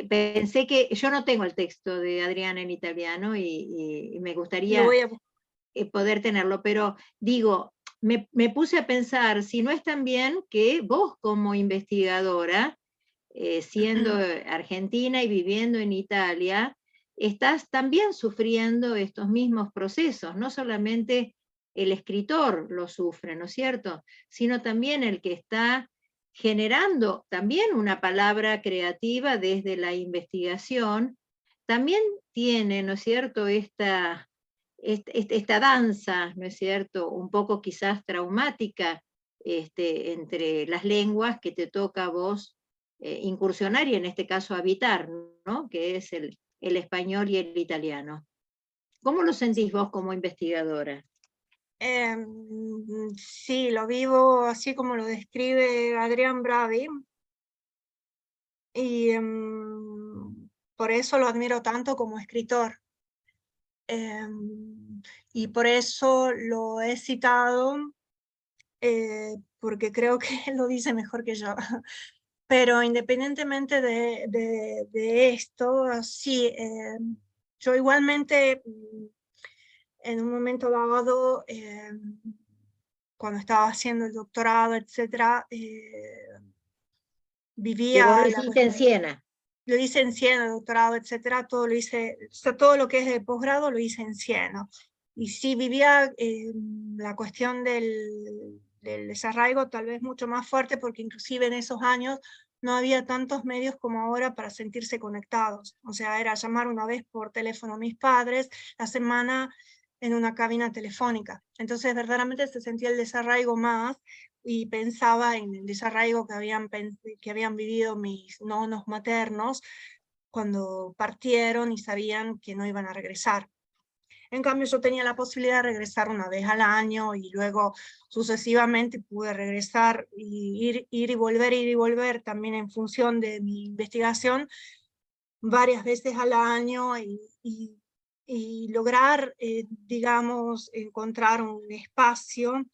pensé que yo no tengo el texto de Adrián en italiano y me lo gustaría voy a poder tenerlo, pero digo, me puse a pensar si no es tan bien que vos como investigadora, siendo argentina y viviendo en Italia, estás también sufriendo estos mismos procesos, no solamente el escritor lo sufre, ¿no es cierto?, sino también el que está generando también una palabra creativa desde la investigación, también tiene, ¿no es cierto?, esta danza, ¿no es cierto?, un poco quizás traumática entre las lenguas que te toca a vos incursionar y en este caso habitar, ¿no?, que es el español y el italiano. ¿Cómo lo sentís vos como investigadora? Sí, lo vivo así como lo describe Adrián Bravi. Y por eso lo admiro tanto como escritor. Y por eso lo he citado, porque creo que él lo dice mejor que yo. Pero independientemente de esto, sí, yo igualmente en un momento dado, cuando estaba haciendo el doctorado, etcétera, Que vos lo vivía la hiciste en cuestión. Siena. Lo hice en Siena, doctorado, etcétera, todo lo hice, o sea, todo lo que es de posgrado lo hice en Siena. Y sí vivía la cuestión del desarraigo tal vez mucho más fuerte, porque inclusive en esos años no había tantos medios como ahora para sentirse conectados. O sea, era llamar una vez por teléfono a mis padres, la semana en una cabina telefónica. Entonces verdaderamente se sentía el desarraigo más, y pensaba en el desarraigo que habían vivido mis nonos maternos cuando partieron y sabían que no iban a regresar. En cambio, yo tenía la posibilidad de regresar una vez al año, y luego sucesivamente pude regresar y ir y volver también en función de mi investigación varias veces al año, y lograr, digamos, encontrar un espacio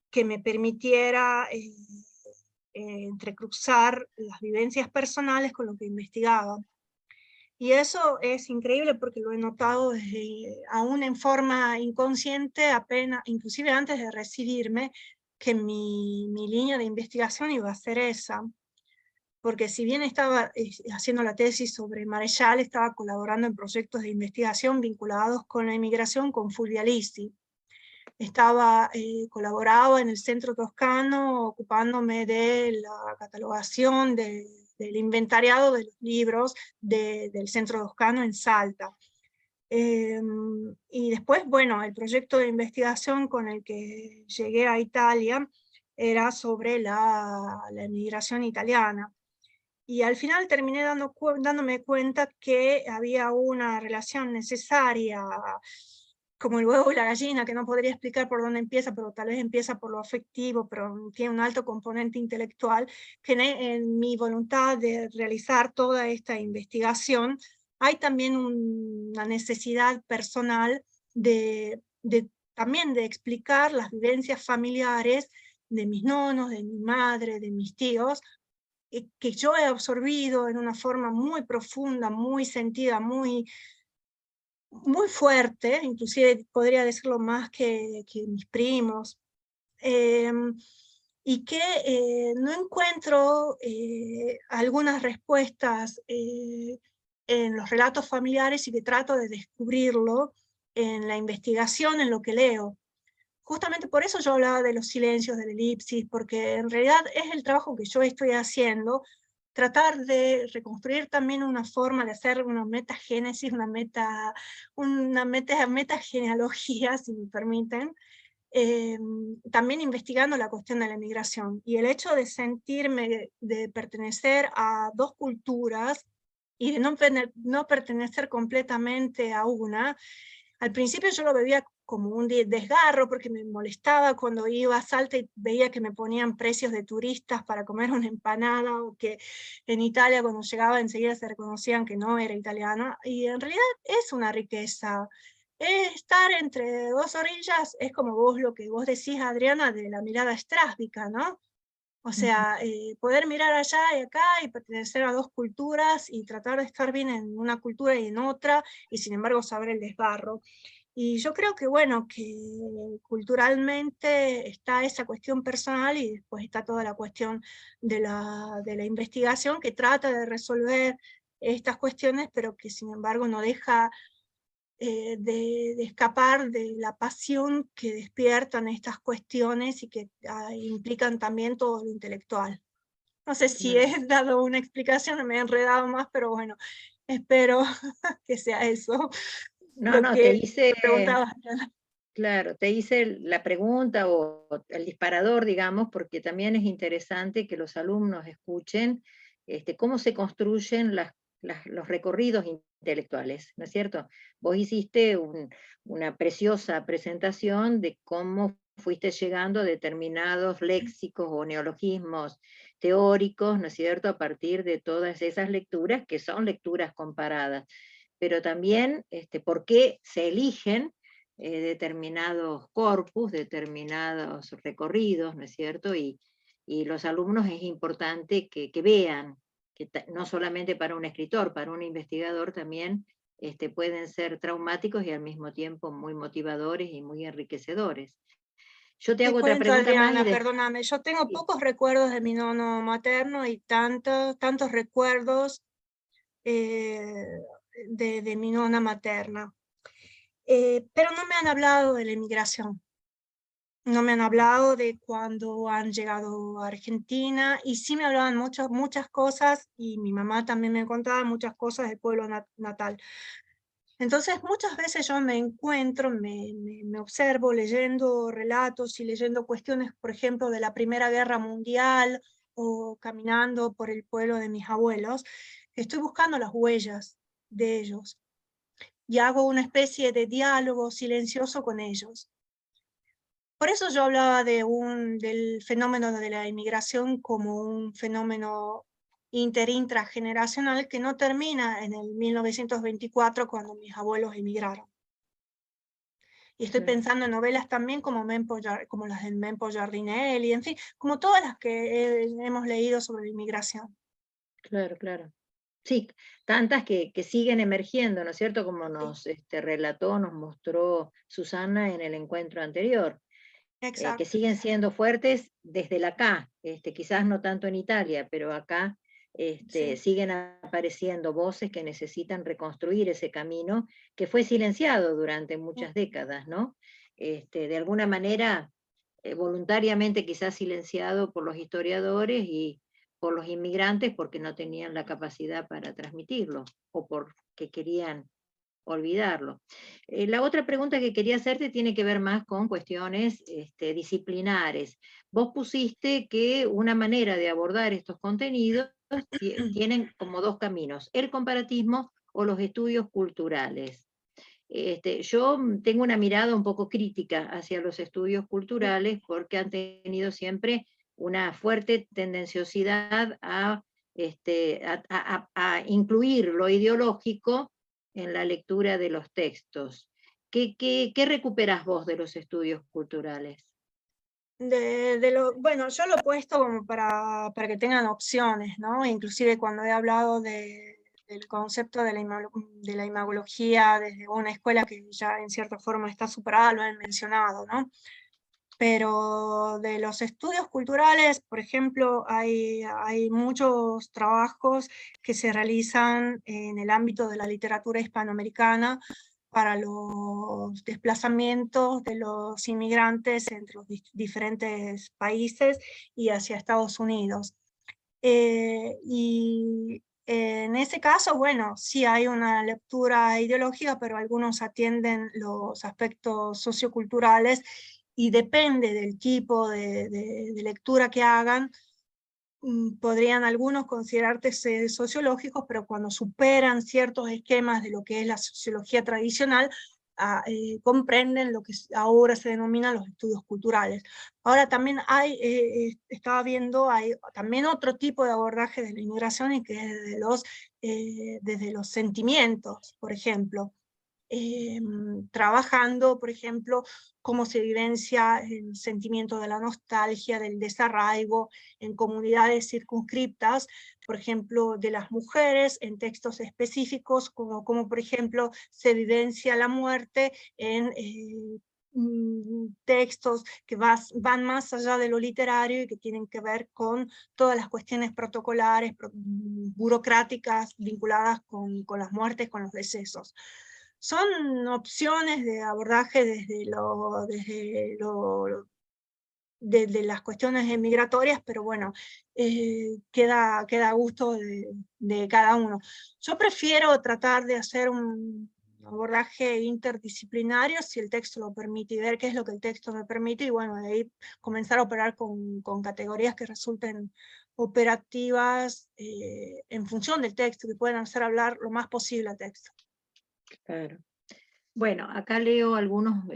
que me permitiera entrecruzar las vivencias personales con lo que investigaba. Y eso es increíble porque lo he notado desde, aún en forma inconsciente, apenas, inclusive antes de recibirme, que mi línea de investigación iba a ser esa. Porque si bien estaba haciendo la tesis sobre Marechal, estaba colaborando en proyectos de investigación vinculados con la inmigración con Fulvia Lisi. Colaboraba en el Centro Toscano ocupándome de la catalogación del inventariado de los libros del Centro Toscano en Salta. Y después, bueno, el proyecto de investigación con el que llegué a Italia era sobre la inmigración italiana. Y al final terminé dándome cuenta que había una relación necesaria, como el huevo y la gallina, que no podría explicar por dónde empieza, pero tal vez empieza por lo afectivo, pero tiene un alto componente intelectual, que en mi voluntad de realizar toda esta investigación hay también una necesidad personal también de explicar las vivencias familiares de mis nonos, de mi madre, de mis tíos, que yo he absorbido en una forma muy profunda, muy sentida, muy fuerte, inclusive podría decirlo más que mis primos, y que no encuentro algunas respuestas en los relatos familiares, y que trato de descubrirlo en la investigación, en lo que leo. Justamente por eso yo hablaba de los silencios, de la elipsis, porque en realidad es el trabajo que yo estoy haciendo, tratar de reconstruir también una forma de hacer una metagénesis, una metagenealogía, si me permiten, también investigando la cuestión de la migración. Y el hecho de sentirme, de pertenecer a dos culturas, y de no pertenecer completamente a una, al principio yo lo veía como un desgarro, porque me molestaba cuando iba a Salta y veía que me ponían precios de turistas para comer una empanada, o que en Italia cuando llegaba enseguida se reconocían que no era italiana. Y en realidad es una riqueza. Estar entre dos orillas es como lo que vos decís, Adriana, de la mirada estrásbica, ¿no? O sea, poder mirar allá y acá y pertenecer a dos culturas y tratar de estar bien en una cultura y en otra, y sin embargo saber el desgarro. Y yo creo que, bueno, que culturalmente está esa cuestión personal, y después está toda la cuestión de la investigación, que trata de resolver estas cuestiones, pero que sin embargo no deja de escapar de la pasión que despiertan estas cuestiones, y que implican también todo lo intelectual. No sé si he dado una explicación, me he enredado más, pero bueno, espero que sea eso No, lo no, te que hice, me preguntabas. claro, te hice la pregunta o el disparador, digamos, porque también es interesante que los alumnos escuchen cómo se construyen los recorridos intelectuales, ¿no es cierto? Vos hiciste una preciosa presentación de cómo fuiste llegando a determinados léxicos o neologismos teóricos, ¿no es cierto?, a partir de todas esas lecturas que son lecturas comparadas. Pero también, por qué se eligen determinados corpus, determinados recorridos, ¿no es cierto? Y los alumnos es importante que vean, que no solamente para un escritor, para un investigador también pueden ser traumáticos y al mismo tiempo muy motivadores y muy enriquecedores. Yo te Te hago otra cuento, pregunta más y Adriana, perdóname, yo tengo sí. pocos recuerdos de mi nono materno y tantos recuerdos eh, de mi nona materna. Pero no me han hablado de la inmigración, no me han hablado de cuando han llegado a Argentina, y sí me hablaban muchas cosas, y mi mamá también me contaba muchas cosas del pueblo natal. Entonces muchas veces yo me encuentro, me observo leyendo relatos y leyendo cuestiones, por ejemplo, de la Primera Guerra Mundial, o caminando por el pueblo de mis abuelos, estoy buscando las huellas de ellos y hago una especie de diálogo silencioso con ellos. Por eso yo hablaba del fenómeno de la inmigración como un fenómeno intrageneracional que no termina en el 1924 cuando mis abuelos emigraron. Y estoy Claro, pensando en novelas también como las de Mempo Giardinelli, en fin, como todas las que hemos leído sobre la inmigración. claro, claro. Sí, tantas que siguen emergiendo, ¿no es cierto? Como Sí, nos relató, nos mostró Susana en el encuentro anterior, que exacto. siguen siendo fuertes desde la acá, quizás no tanto en Italia, pero acá Sí. siguen apareciendo voces que necesitan reconstruir ese camino que fue silenciado durante muchas décadas, ¿no? De alguna manera, voluntariamente quizás silenciado por los historiadores y por los inmigrantes porque no tenían la capacidad para transmitirlo o porque querían olvidarlo. La otra pregunta que quería hacerte tiene que ver más con cuestiones disciplinares. Vos pusiste que una manera de abordar estos contenidos tienen como dos caminos, el comparatismo o los estudios culturales. Yo tengo una mirada un poco crítica hacia los estudios culturales porque han tenido siempre una fuerte tendenciosidad a incluir lo ideológico en la lectura de los textos. ¿Qué recuperás vos de los estudios culturales? Bueno, yo lo he puesto como para que tengan opciones, ¿no? Inclusive cuando he hablado del concepto de la imagología desde una escuela que ya en cierta forma está superada, lo han mencionado, ¿no? Pero de los estudios culturales, por ejemplo, hay muchos trabajos que se realizan en el ámbito de la literatura hispanoamericana para los desplazamientos de los inmigrantes entre los diferentes países y hacia Estados Unidos. Y en ese caso, bueno, sí hay una lectura ideológica, pero algunos atienden los aspectos socioculturales y depende del tipo de lectura que hagan. Podrían algunos considerarse sociológicos, pero cuando superan ciertos esquemas de lo que es la sociología tradicional, comprenden lo que ahora se denomina los estudios culturales. Ahora también estaba viendo, hay también otro tipo de abordaje de la inmigración, y que es desde los sentimientos, por ejemplo. Trabajando, por ejemplo, cómo se vivencia el sentimiento de la nostalgia, del desarraigo en comunidades circunscriptas, por ejemplo, de las mujeres en textos específicos, como por ejemplo se vivencia la muerte en textos que van más allá de lo literario y que tienen que ver con todas las cuestiones protocolares, burocráticas vinculadas con las muertes, con los decesos. Son opciones de abordaje desde las cuestiones migratorias, pero bueno, queda a gusto de cada uno. Yo prefiero tratar de hacer un abordaje interdisciplinario, si el texto lo permite, y ver qué es lo que el texto me permite, y bueno, de ahí comenzar a operar con categorías que resulten operativas en función del texto, que puedan hacer hablar lo más posible al texto. Claro. Bueno, acá leo algunos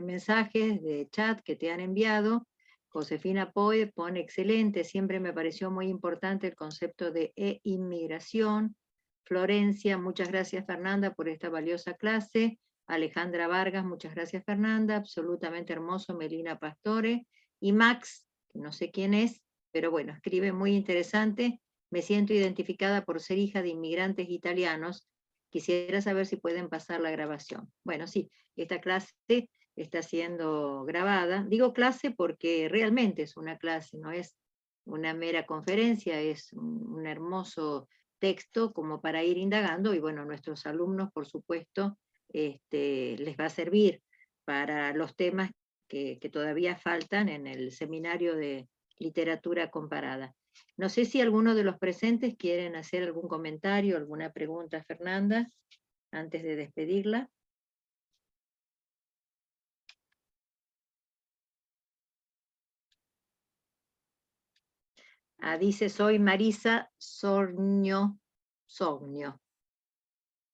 mensajes de chat que te han enviado. Josefina Poe pone excelente, siempre me pareció muy importante el concepto de inmigración. Florencia, muchas gracias Fernanda por esta valiosa clase. Alejandra Vargas, muchas gracias Fernanda, absolutamente hermoso, Melina Pastore. Y Max, que no sé quién es, pero bueno, escribe muy interesante. Me siento identificada por ser hija de inmigrantes italianos. Quisiera saber si pueden pasar la grabación. Bueno, sí, esta clase está siendo grabada. Digo clase porque realmente es una clase, no es una mera conferencia, es un hermoso texto como para ir indagando y bueno, nuestros alumnos, por supuesto, les va a servir para los temas que todavía faltan en el seminario de literatura comparada. No sé si alguno de los presentes quieren hacer algún comentario, alguna pregunta a Fernanda, antes de despedirla. Dice, soy Marisa Sorño.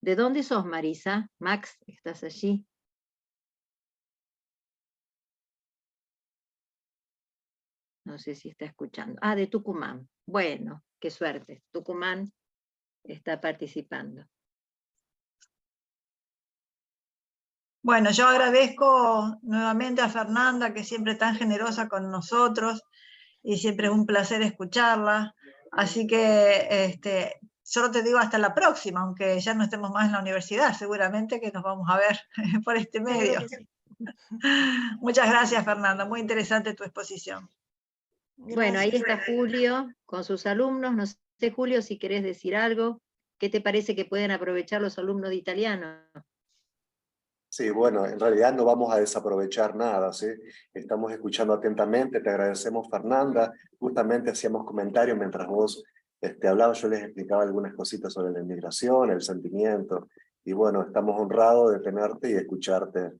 ¿De dónde sos, Marisa? Max, ¿estás allí? No sé si está escuchando. De Tucumán. Bueno, qué suerte. Tucumán está participando. Bueno, yo agradezco nuevamente a Fernanda, que siempre es tan generosa con nosotros, y siempre es un placer escucharla. Así que solo te digo hasta la próxima, aunque ya no estemos más en la universidad, seguramente que nos vamos a ver por este medio. Sí. Muchas gracias, Fernanda, muy interesante tu exposición. Gracias. Bueno, ahí está Julio con sus alumnos. No sé, Julio, si querés decir algo. ¿Qué te parece que pueden aprovechar los alumnos de italiano? Sí, bueno, en realidad no vamos a desaprovechar nada, ¿sí? Estamos escuchando atentamente, te agradecemos, Fernanda. Justamente hacíamos comentarios mientras vos hablabas, yo les explicaba algunas cositas sobre la inmigración, el sentimiento, y bueno, estamos honrados de tenerte y escucharte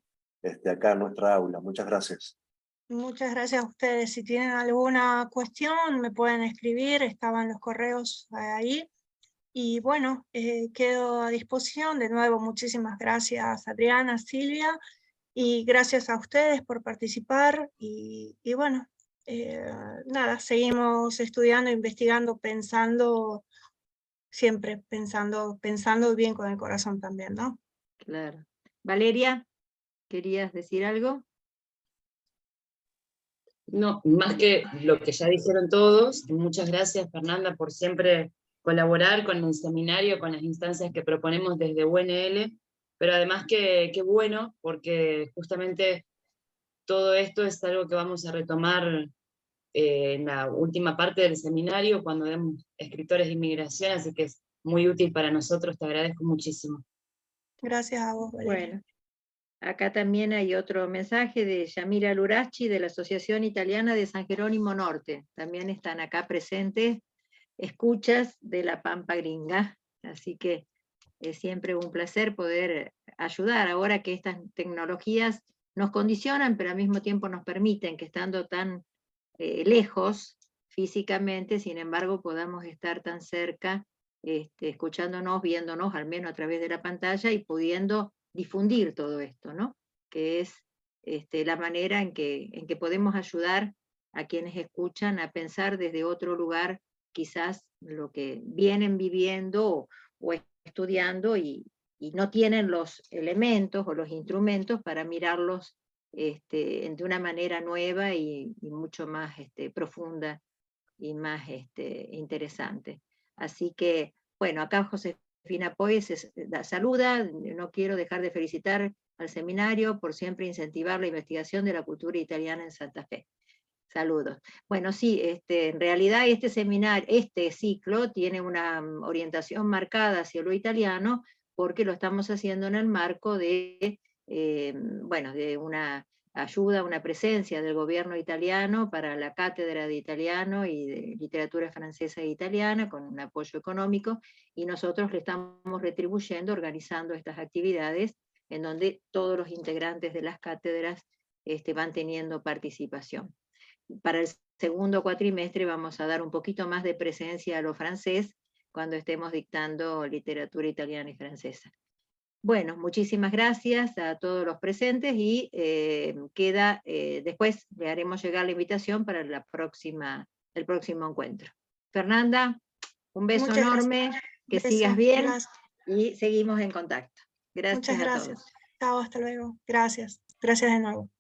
acá en nuestra aula. Muchas gracias. Muchas gracias a ustedes. Si tienen alguna cuestión, me pueden escribir, estaban los correos ahí. Y bueno, quedo a disposición. De nuevo, muchísimas gracias Adriana, Silvia, y gracias a ustedes por participar. Y bueno, nada, seguimos estudiando, investigando, pensando, siempre pensando bien con el corazón también, ¿no? Claro. Valeria, ¿querías decir algo? No, más que lo que ya dijeron todos, muchas gracias Fernanda por siempre colaborar con el seminario, con las instancias que proponemos desde UNL, pero además que bueno, porque justamente todo esto es algo que vamos a retomar en la última parte del seminario, cuando vemos escritores de inmigración, así que es muy útil para nosotros, te agradezco muchísimo. Gracias a vos, Valeria. Bueno, acá también hay otro mensaje de Yamira Lurachi de la Asociación Italiana de San Jerónimo Norte. También están acá presentes escuchas de la Pampa Gringa, así que es siempre un placer poder ayudar ahora que estas tecnologías nos condicionan, pero al mismo tiempo nos permiten que estando tan lejos físicamente, sin embargo, podamos estar tan cerca, escuchándonos, viéndonos, al menos a través de la pantalla, y pudiendo difundir todo esto, ¿no? Que es la manera en que podemos ayudar a quienes escuchan a pensar desde otro lugar, quizás lo que vienen viviendo o estudiando y no tienen los elementos o los instrumentos para mirarlos de una manera nueva y mucho más profunda y más interesante. Así que, bueno, acá Josefina Poes saluda, no quiero dejar de felicitar al seminario por siempre incentivar la investigación de la cultura italiana en Santa Fe. Saludos. Bueno, sí, en realidad este ciclo tiene una orientación marcada hacia lo italiano porque lo estamos haciendo en el marco de, bueno, de una ayuda, una presencia del gobierno italiano para la cátedra de italiano y de literatura francesa e italiana con un apoyo económico, y nosotros le estamos retribuyendo organizando estas actividades en donde todos los integrantes de las cátedras van teniendo participación. Para el segundo cuatrimestre vamos a dar un poquito más de presencia a lo francés cuando estemos dictando literatura italiana y francesa. Bueno, muchísimas gracias a todos los presentes y después le haremos llegar la invitación para el próximo encuentro. Fernanda, un beso Muchas enorme, gracias. que Beso, sigas bien gracias. y seguimos en contacto. Gracias Muchas a gracias. todos. Chao, hasta luego. Gracias. Gracias de nuevo.